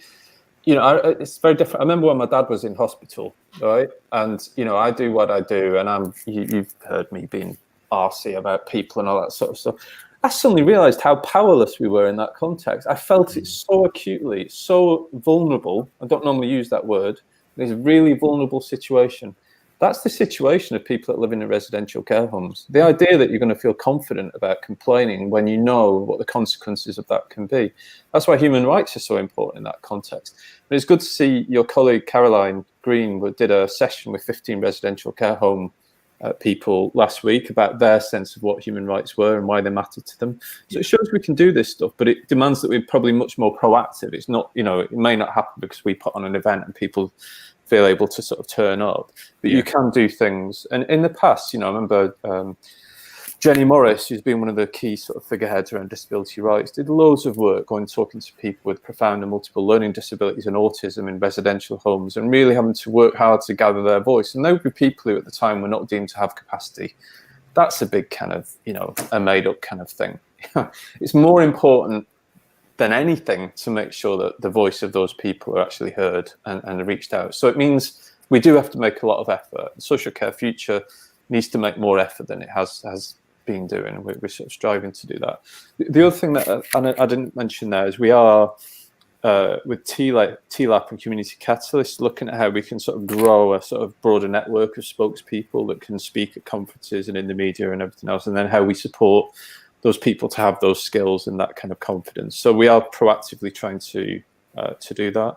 it's very different. I remember when my dad was in hospital, right? And, I do what I do, and you've heard me being arsey about people and all that sort of stuff. I suddenly realized how powerless we were in that context. I felt it so acutely, so vulnerable. I don't normally use that word. It's a really vulnerable situation. That's the situation of people that live in residential care homes. The idea that you're going to feel confident about complaining when you know what the consequences of that can be. That's why human rights are so important in that context. But it's good to see your colleague Caroline Green did a session with 15 residential care home people last week about their sense of what human rights were and why they mattered to them. So it shows we can do this stuff, but it demands that we're probably much more proactive. It's not, it may not happen because we put on an event and people feel able to sort of turn up, but you can do things. And in the past, I remember Jenny Morris, who's been one of the key sort of figureheads around disability rights, did loads of work going talking to people with profound and multiple learning disabilities and autism in residential homes, and really having to work hard to gather their voice. And there would be people who at the time were not deemed to have capacity. That's a big kind of, a made up kind of thing. It's more important than anything to make sure that the voice of those people are actually heard and reached out. So it means we do have to make a lot of effort. Social Care Future needs to make more effort than it has been doing. We're sort of striving to do that. The other thing that I didn't mention there is we are with TLAP and Community Catalyst looking at how we can sort of grow a sort of broader network of spokespeople that can speak at conferences and in the media and everything else, and then how we support those people to have those skills and that kind of confidence. So we are proactively trying to do that.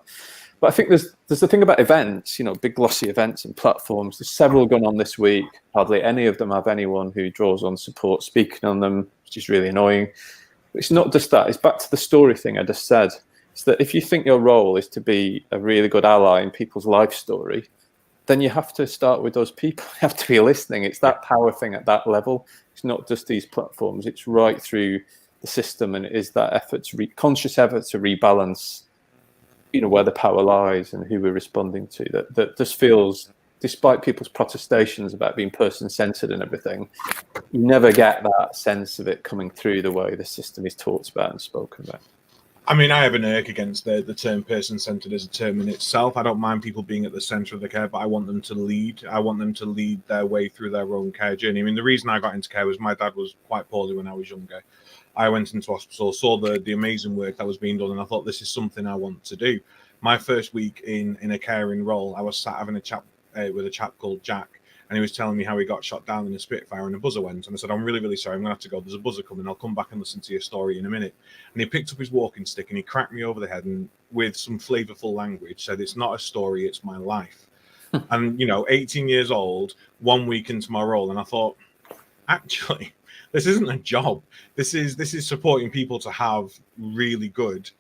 But I think there's the thing about events, big glossy events and platforms. There's several going on this week. Hardly any of them have anyone who draws on support speaking on them, which is really annoying. But it's not just that. It's back to the story thing I just said. It's that if you think your role is to be a really good ally in people's life story, then you have to start with those people. You have to be listening. It's that power thing at that level. It's not just these platforms. It's right through the system, and it is that effort conscious effort to rebalance where the power lies and who we're responding to, that just feels, despite people's protestations about being person-centered and everything, you never get that sense of it coming through the way the system is talked about and spoken about. I mean, I have an irk against the term person-centered as a term in itself. I don't mind people being at the center of the care, but I want them to lead. I want them to lead their way through their own care journey. I mean, the reason I got into care was my dad was quite poorly when I was younger. I went into hospital, saw the amazing work that was being done, and I thought, this is something I want to do. My first week in a caring role, I was sat having a chat with a chap called Jack, and he was telling me how he got shot down in a Spitfire and a buzzer went. And I said, I'm really, really sorry, I'm going to have to go. There's a buzzer coming. I'll come back and listen to your story in a minute. And he picked up his walking stick and he cracked me over the head, and with some flavorful language said, it's not a story, it's my life. And, 18 years old, 1 week into my role. And I thought, actually, this isn't a job. This is supporting people to have really good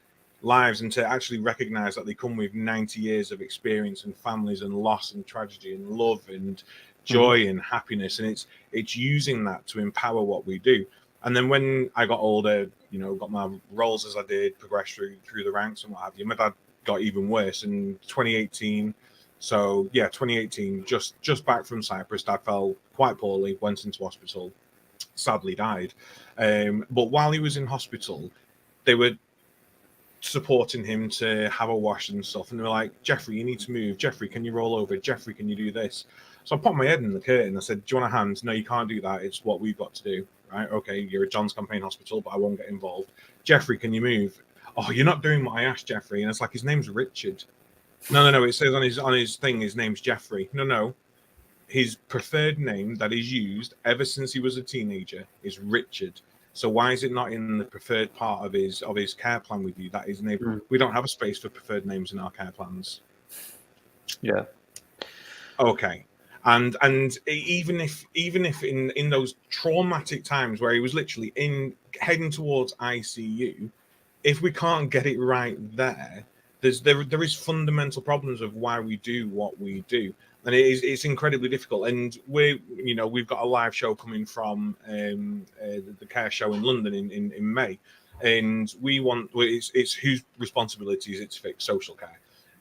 lives and to actually recognize that they come with 90 years of experience and families and loss and tragedy and love and joy and happiness. And it's using that to empower what we do. And then when I got older, got my roles as I did, progressed through the ranks and what have you, my dad got even worse in 2018. So yeah, 2018, just back from Cyprus, dad fell quite poorly, went into hospital, sadly died. But while he was in hospital, they were supporting him to have a wash and stuff, and they were like, Jeffrey, you need to move. Jeffrey, can you roll over? Jeffrey, can you do this? So I put my head in the curtain. I said, do you want a hand? No, you can't do that. It's what we've got to do. Right? Okay, you're at John's Campaign Hospital, but I won't get involved. Jeffrey, can you move? Oh, you're not doing what I asked, Jeffrey. And it's like, his name's Richard. No. It says on his thing, his name's Jeffrey. No. His preferred name that is used ever since he was a teenager is Richard. So why is it not in the preferred part of his care plan with you? That is name. We don't have a space for preferred names in our care plans. Yeah. Okay. And even if in those traumatic times where he was literally heading towards ICU, if we can't get it right there is fundamental problems of why we do what we do, and it's incredibly difficult. And we've got a live show coming from the care show in London in May, and it's whose responsibility is it to fix social care.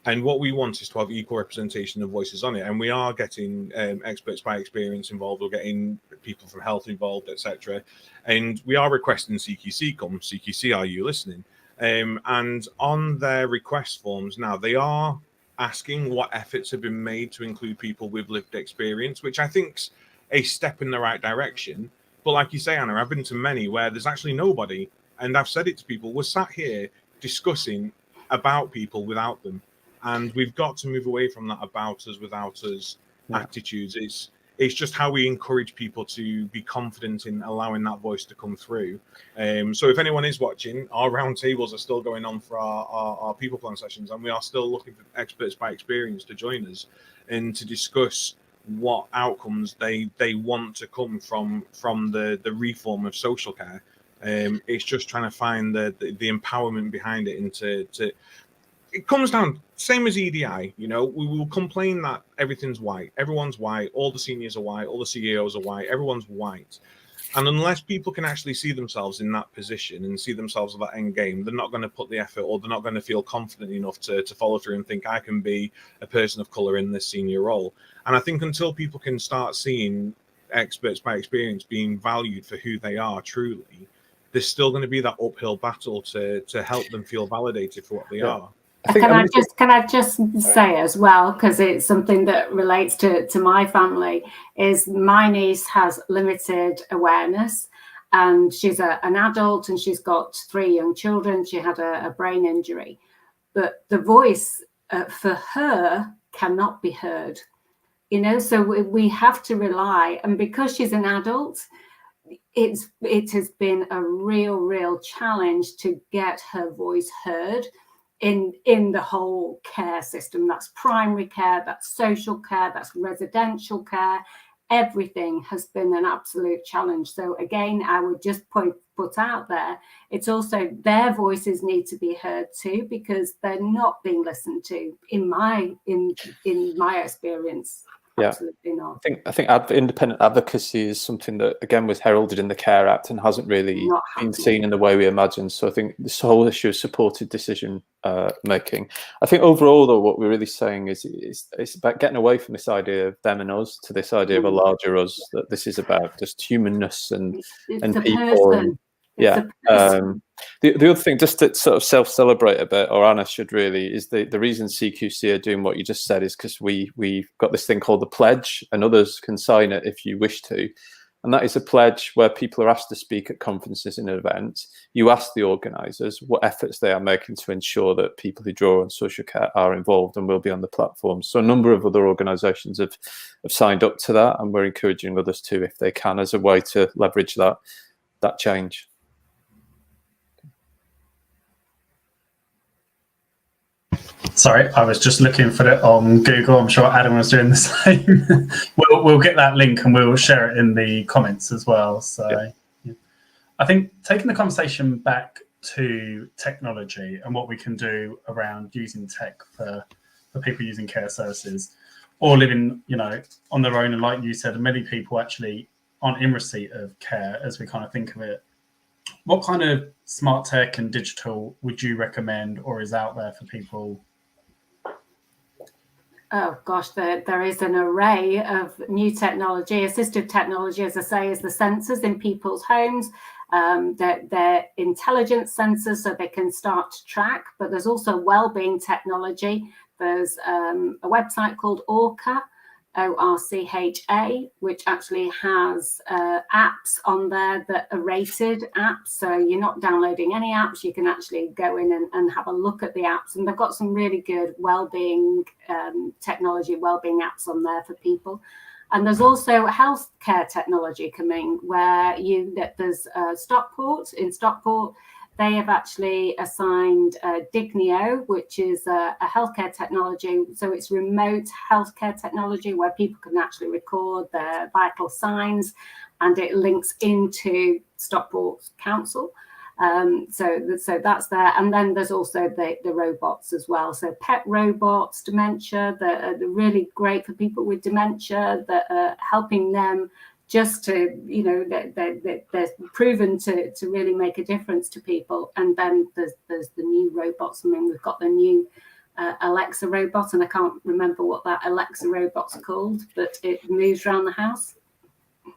And what we want is to have equal representation of voices on it. And we are getting experts by experience involved. We're getting people from health involved, etc. And we are requesting CQC come. CQC, are you listening? And on their request forms now, they are asking what efforts have been made to include people with lived experience, which I think's a step in the right direction. But like you say, Anna, I've been to many where there's actually nobody. And I've said it to people, we're sat here discussing about people without them. And we've got to move away from that about us, without us attitudes. It's just how we encourage people to be confident in allowing that voice to come through. So if anyone is watching, our roundtables are still going on for our people plan sessions, and we are still looking for experts by experience to join us and to discuss what outcomes they want to come from the reform of social care. It's just trying to find the empowerment behind it, and to it comes down, same as EDI, we will complain that everything's white. Everyone's white. All the seniors are white. All the CEOs are white. Everyone's white. And unless people can actually see themselves in that position and see themselves at that end game, they're not going to put the effort, or they're not going to feel confident enough to follow through and think, I can be a person of color in this senior role. And I think until people can start seeing experts by experience being valued for who they are truly, there's still going to be that uphill battle to help them feel validated for what they are. Can I just say as well, because it's something that relates to my family, is my niece has limited awareness, and she's an adult and she's got 3 young children. She had a brain injury, but the voice for her cannot be heard, so we have to rely, and because she's an adult, it has been a real challenge to get her voice heard in the whole care system. That's primary care, that's social care, that's residential care. Everything has been an absolute challenge. So again, I would just put out there, it's also their voices need to be heard too, because they're not being listened to in my experience. Yeah. Absolutely not. I think independent advocacy is something that, again, was heralded in the Care Act and hasn't really been seen in the way we imagined. So I think this whole issue of supported decision making. I think overall, though, what we're really saying is it's about getting away from this idea of them and us to this idea of a larger us, that this is about just humanness and people. And, the other thing, just to sort of self-celebrate a bit, or Anna should really, is the reason CQC are doing what you just said is because we've got this thing called the pledge, and others can sign it if you wish to. And that is a pledge where people are asked to speak at conferences and events. You ask the organisers what efforts they are making to ensure that people who draw on social care are involved and will be on the platform. So a number of other organisations have signed up to that, and we're encouraging others to, if they can, as a way to leverage that change. Sorry, I was just looking for it on Google. I'm sure Adam was doing the same. We'll get that link and we'll share it in the comments as well. So yeah. I think taking the conversation back to technology and what we can do around using tech for people using care services or living, on their own. And like you said, many people actually aren't in receipt of care as we kind of think of it What kind of smart tech and digital would you recommend or is out there for people? Oh gosh, there is an array of new technology. Assistive technology, as I say, is the sensors in people's homes. They're intelligent sensors, so they can start to track. But there's also wellbeing technology. There's a website called Orcha, ORCHA, which actually has apps on there that are rated apps. So you're not downloading any apps. You can actually go in and have a look at the apps. And they've got some really good wellbeing technology, wellbeing apps on there for people. And there's also healthcare technology coming where there's Stockport. In Stockport, they have actually assigned Dignio, which is a healthcare technology. So it's remote healthcare technology where people can actually record their vital signs, and it links into Stockport Council. So that's there. And then there's also the robots as well. So pet robots, dementia, they're really great for people with dementia, that are helping them just to, they're proven to really make a difference to people. And then there's the new robots. I mean, we've got the new Alexa robot, and I can't remember what that Alexa robot's called, but it moves around the house. So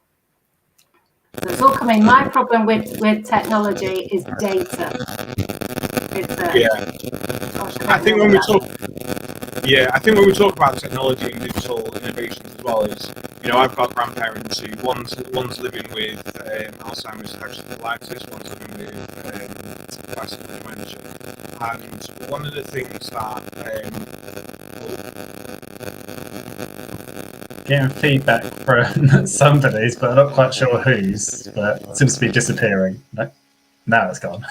it's all coming. My problem with technology is data. I think when we talk about technology and digital innovations as well, is I've got grandparents who one's living with Alzheimer's hepatitis, one's living with vascular dementia, and one of the things that getting feedback from somebody's, but I'm not quite sure whose, but it seems to be disappearing. No? Now it's gone.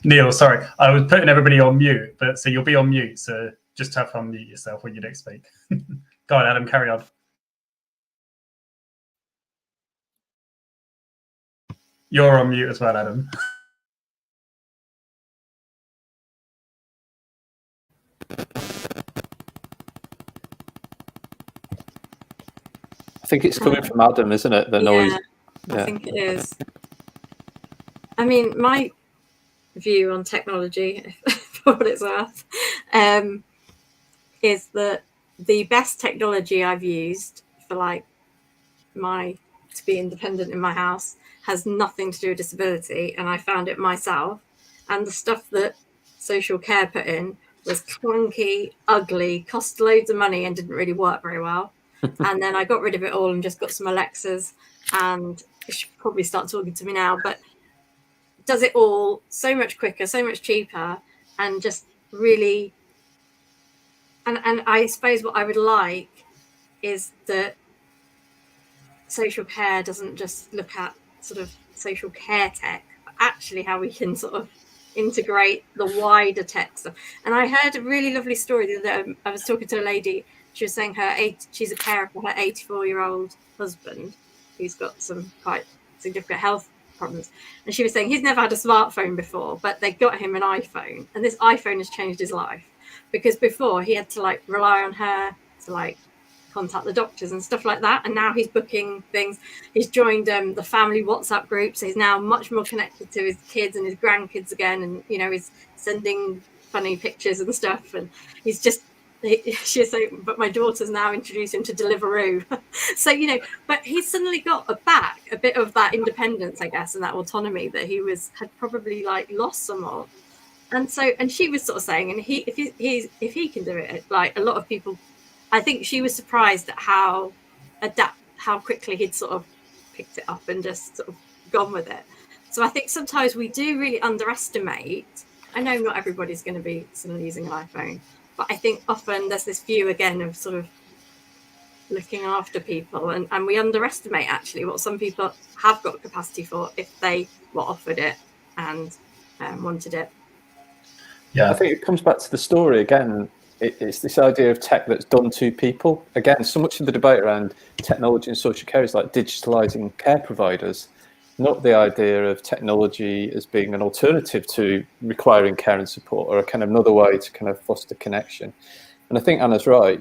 Neil, sorry, I was putting everybody on mute, but so you'll be on mute, so just have to unmute yourself when you don't speak. Go on, Adam, carry on. You're on mute as well, Adam. I think it's coming from Adam, isn't it? The noise. I think it is. I mean, my view on technology, for what it's worth, is that the best technology I've used for to be independent in my house has nothing to do with disability, and I found it myself. And the stuff that social care put in was clunky, ugly, cost loads of money, and didn't really work very well. And then I got rid of it all and just got some Alexas, and it should probably start talking to me now, but does it all so much quicker, so much cheaper, and just really, and I suppose what I would like is that social care doesn't just look at sort of social care tech, but actually how we can sort of integrate the wider tech stuff. And I heard a really lovely story the other day. I was talking to a lady. She was saying she's a carer for her 84-year-old husband who's got some quite significant health problems. And she was saying he's never had a smartphone before, but they got him an iPhone. And this iPhone has changed his life, because before he had to rely on her to contact the doctors and stuff like that. And now he's booking things. He's joined the family WhatsApp group. So he's now much more connected to his kids and his grandkids again. And, he's sending funny pictures and stuff. And he's just, she's saying, but my daughter's now introduced him to Deliveroo. So, but he's suddenly got a bit of that independence, I guess, and that autonomy that he had probably lost some of. And so, and she was sort of saying, and if he can do it, a lot of people, I think she was surprised at how quickly he'd sort of picked it up and just sort of gone with it. So I think sometimes we do really underestimate. I know not everybody's going to be suddenly using an iPhone, but I think often there's this view again of sort of looking after people, and we underestimate actually what some people have got capacity for if they were offered it and wanted it. Yeah, I think it comes back to the story again. It's this idea of tech that's done to people. Again, so much of the debate around technology and social care is digitalizing care providers, not the idea of technology as being an alternative to requiring care and support, or a kind of another way to kind of foster connection. And I think Anna's right.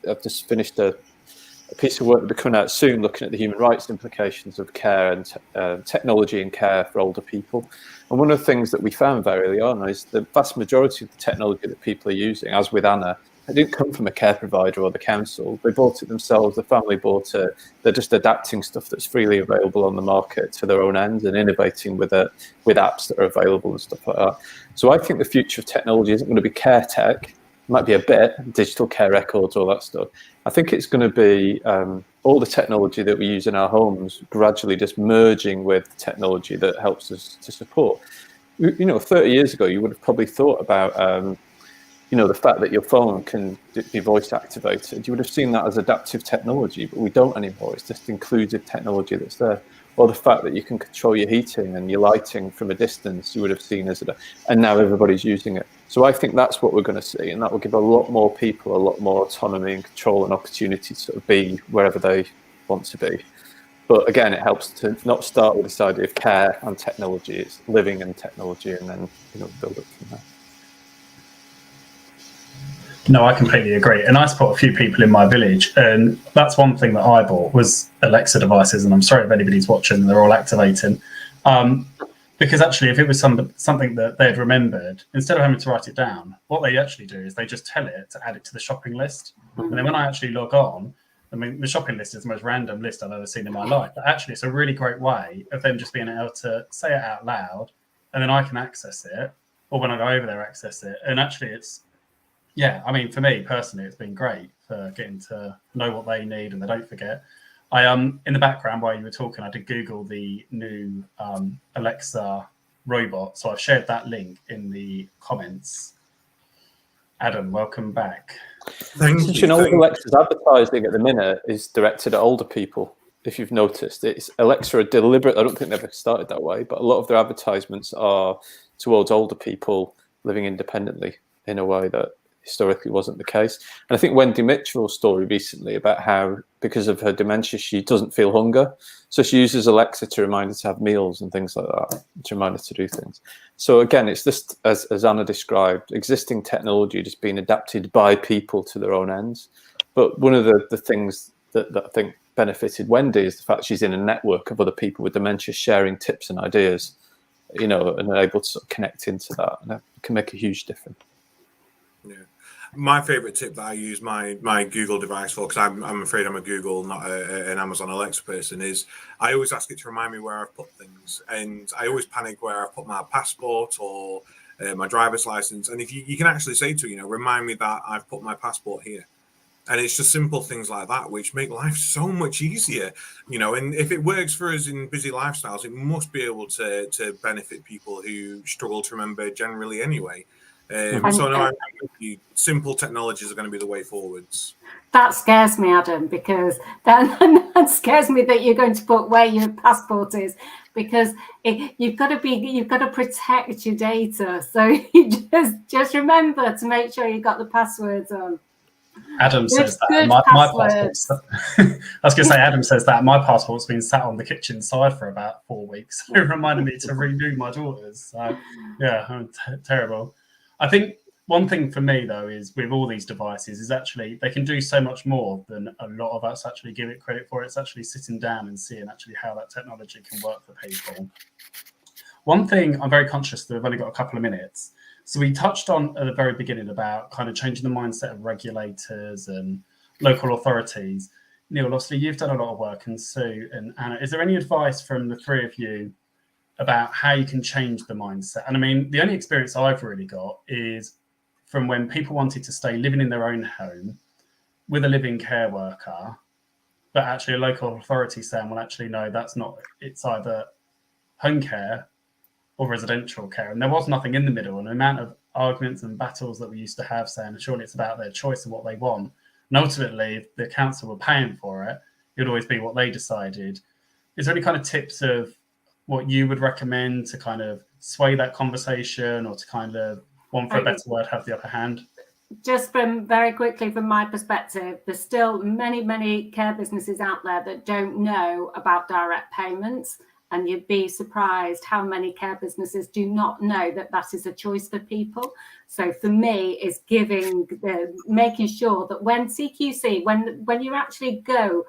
I've just finished a piece of work that will be coming out soon looking at the human rights implications of care and technology and care for older people. And one of the things that we found very early on is the vast majority of the technology that people are using, as with Anna, it didn't come from a care provider or the council. They bought it themselves, the family bought it. They're just adapting stuff that's freely available on the market to their own ends and innovating with apps that are available and stuff like that. So I think the future of technology isn't going to be care tech. It might be a bit, digital care records, all that stuff. I think it's going to be all the technology that we use in our homes gradually just merging with technology that helps us to support. 30 years ago, you would have probably thought about the fact that your phone can be voice activated. You would have seen that as adaptive technology, but we don't anymore. It's just inclusive technology that's there. Or the fact that you can control your heating and your lighting from a distance, you would have seen as and now everybody's using it. So I think that's what we're going to see, and that will give a lot more people a lot more autonomy and control and opportunity to sort of be wherever they want to be. But again, it helps to not start with this idea of care and technology. It's living and technology, and then build up from there. No, I completely agree. And I support a few people in my village, and that's one thing that I bought was Alexa devices. And I'm sorry if anybody's watching, they're all activating. Because actually, if it was something that they'd remembered, instead of having to write it down, what they actually do is they just tell it to add it to the shopping list. And then when I actually log on, I mean, the shopping list is the most random list I've ever seen in my life. But actually, it's a really great way of them just being able to say it out loud, and then I can access it, or when I go over there, access it. And actually, I mean, for me personally, it's been great for getting to know what they need and they don't forget. I in the background while you were talking, I did Google the new Alexa robot, so I've shared that link in the comments. Adam, welcome back. Thank you. Alexa's advertising at the minute is directed at older people. If you've noticed, it's Alexa are deliberate. I don't think they've ever started that way, but a lot of their advertisements are towards older people living independently in a way that historically wasn't the case. And I think Wendy Mitchell's story recently about how, because of her dementia, she doesn't feel hunger. So she uses Alexa to remind her to have meals and things like that, to remind her to do things. So again, it's just, as Anna described, existing technology just being adapted by people to their own ends. But one of the things that I think benefited Wendy is the fact she's in a network of other people with dementia sharing tips and ideas, and are able to sort of connect into that. And that can make a huge difference. Yeah. My favorite tip that I use my Google device for, because I'm afraid I'm a Google, not an Amazon Alexa person, is I always ask it to remind me where I've put things. And I always panic where I've put my passport or my driver's license. And if you can actually say to it, remind me that I've put my passport here. And it's just simple things like that which make life so much easier, and if it works for us in busy lifestyles, it must be able to benefit people who struggle to remember generally anyway. So no, simple technologies are going to be the way forwards. That scares me, Adam, because that scares me that you're going to put where your passport is, because you've got to protect your data. So you just remember to make sure you got the passwords on. Adam says that my passport's I was going to say, Adam says that my passport's been sat on the kitchen side for about 4 weeks. It reminded me to renew my daughter's. So yeah, terrible. I think one thing for me, though, is with all these devices is actually they can do so much more than a lot of us actually give it credit for. It's actually sitting down and seeing actually how that technology can work for people. One thing I'm very conscious that we've only got a couple of minutes. So we touched on at the very beginning about kind of changing the mindset of regulators and local authorities. Neil, obviously you've done a lot of work, and Sue and Anna, is there any advice from the three of you about how you can change the mindset? And I mean, the only experience I've really got is from when people wanted to stay living in their own home with a living care worker, but actually a local authority saying, well, actually, no, that's not, it's either home care or residential care. And there was nothing in the middle. And the amount of arguments and battles that we used to have saying, surely it's about their choice and what they want. And ultimately, if the council were paying for it, it would always be what they decided. Is there any kind of tips of what you would recommend to kind of sway that conversation, or to kind of, one for a better word, have the upper hand? Just very quickly from my perspective, there's still many care businesses out there that don't know about direct payments. And you'd be surprised how many care businesses do not know that that is a choice for people. So for me, it's making sure that when CQC, when you actually go,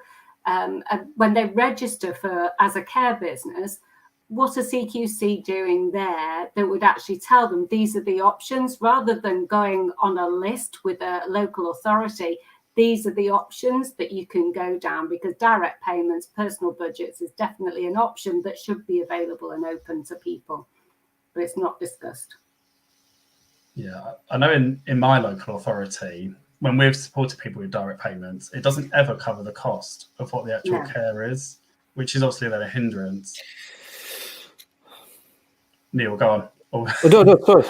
when they register as a care business, what are CQC doing there that would actually tell them these are the options, rather than going on a list with a local authority? These are the options that you can go down, because direct payments, personal budgets is definitely an option that should be available and open to people, but it's not discussed. Yeah, I know in my local authority, when we've supported people with direct payments, it doesn't ever cover the cost of what the actual care is, which is obviously then a hindrance. Neil, go on. Oh, no, sorry.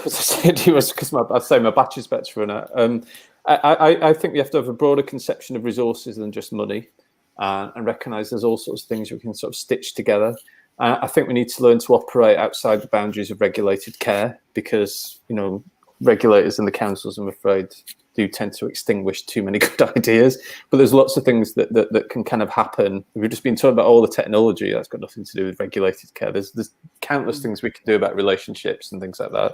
It was because I'd say my batch is better to run out. I think we have to have a broader conception of resources than just money, and recognise there's all sorts of things we can sort of stitch together. I think we need to learn to operate outside the boundaries of regulated care, because, you know, regulators and the councils, I'm afraid, do tend to extinguish too many good ideas. But there's lots of things that can kind of happen. We've just been talking about all the technology that's got nothing to do with regulated care. There's countless things we can do about relationships and things like that.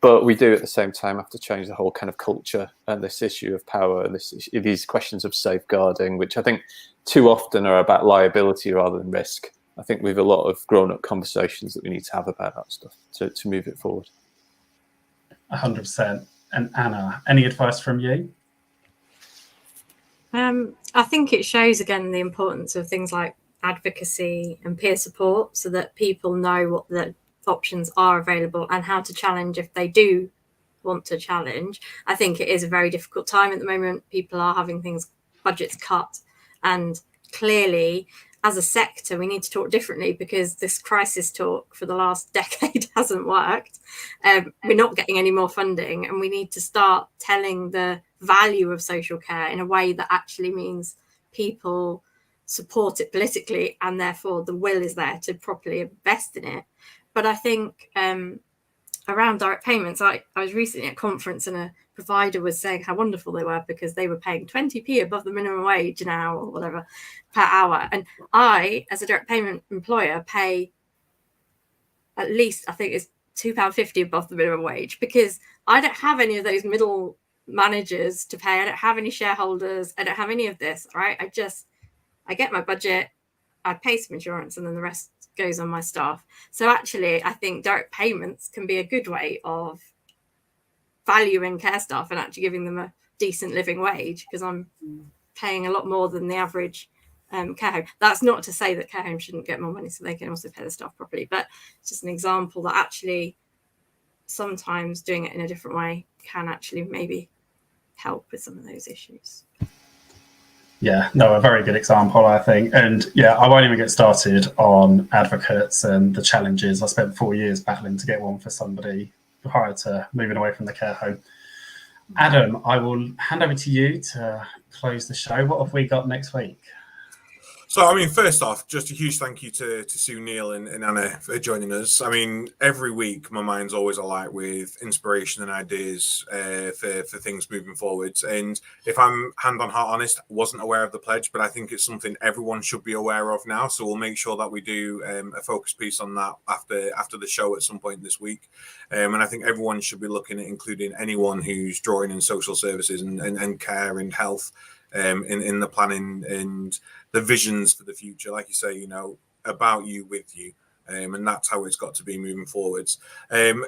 But we do at the same time have to change the whole kind of culture and this issue of power and these questions of safeguarding, which I think too often are about liability rather than risk. I think we have a lot of grown-up conversations that we need to have about that stuff to move it forward. 100%. And Anna, any advice from you? I think it shows again the importance of things like advocacy and peer support, so that people know what the options are available and how to challenge if they do want to challenge. I think it is a very difficult time at the moment. People are having budgets cut, and clearly as a sector we need to talk differently, because this crisis talk for the last decade hasn't worked. We're not getting any more funding, and we need to start telling the value of social care in a way that actually means people support it politically, and therefore the will is there to properly invest in it. But I think around direct payments, I was recently at a conference and a provider was saying how wonderful they were because they were paying 20p above the minimum wage now or whatever per hour. And I, as a direct payment employer, pay at least, I think it's £2.50 above the minimum wage, because I don't have any of those middle managers to pay. I don't have any shareholders. I don't have any of this, right? I get my budget, I pay some insurance, and then the rest goes on my staff. So actually, I think direct payments can be a good way of valuing care staff and actually giving them a decent living wage, because I'm paying a lot more than the average care home. That's not to say that care homes shouldn't get more money so they can also pay the staff properly, but it's just an example that actually sometimes doing it in a different way can actually maybe help with some of those issues. Yeah, no, a very good example, I think. And yeah, I won't even get started on advocates and the challenges. I spent 4 years battling to get one for somebody prior to moving away from the care home. Adam, I will hand over to you to close the show. What have we got next week? So, I mean, first off, just a huge thank you to Sue, Neil and Anna for joining us. I mean, every week my mind's always alight with inspiration and ideas for things moving forwards. And if I'm hand on heart honest, wasn't aware of the pledge, but I think it's something everyone should be aware of now. So we'll make sure that we do a focus piece on that after the show at some point this week. And I think everyone should be looking at including anyone who's drawing in social services and care and health in the planning and the visions for the future, like you say, you know, about you, with you, and that's how it's got to be moving forwards.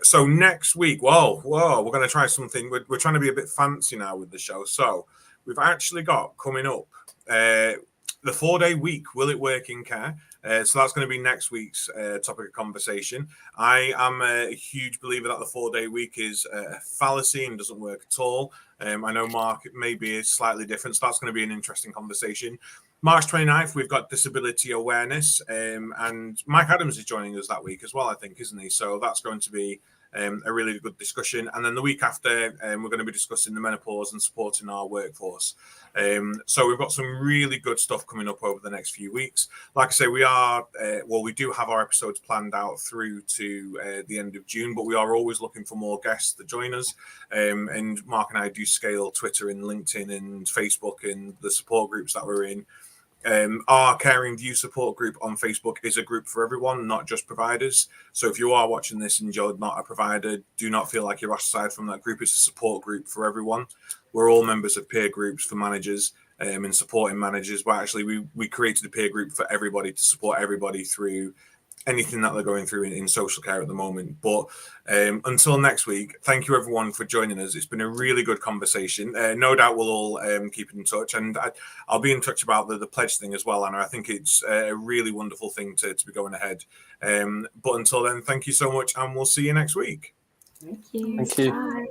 So next week, whoa, we're going to try something. We're trying to be a bit fancy now with the show. So we've actually got coming up the 4-day week. Will it work in care? So that's going to be next week's topic of conversation. I am a huge believer that the 4-day week is a fallacy and doesn't work at all. I know Mark maybe is slightly different, so that's going to be an interesting conversation. March 29th, we've got disability awareness, and Mike Adams is joining us that week as well, I think, isn't he? So that's going to be a really good discussion. And then the week after, we're going to be discussing the menopause and supporting our workforce. So we've got some really good stuff coming up over the next few weeks. Like I say, we do have our episodes planned out through to the end of June, but we are always looking for more guests to join us. And Mark and I do scale Twitter and LinkedIn and Facebook and the support groups that we're in Our Caring View support group on Facebook is a group for everyone, not just providers. So if you are watching this and you're not a provider, do not feel like you're ostracized from that group. It's a support group for everyone. We're all members of peer groups for managers and supporting managers. But actually, we created a peer group for everybody to support everybody through anything that they're going through in social care at the moment. But until next week, thank you everyone for joining us. It's been a really good conversation. No doubt we'll all keep in touch, and I'll be in touch about the pledge thing as well, Anna. I think it's a really wonderful thing to be going ahead. But until then, thank you so much, and we'll see you next week. Thank you. Thank you. Bye.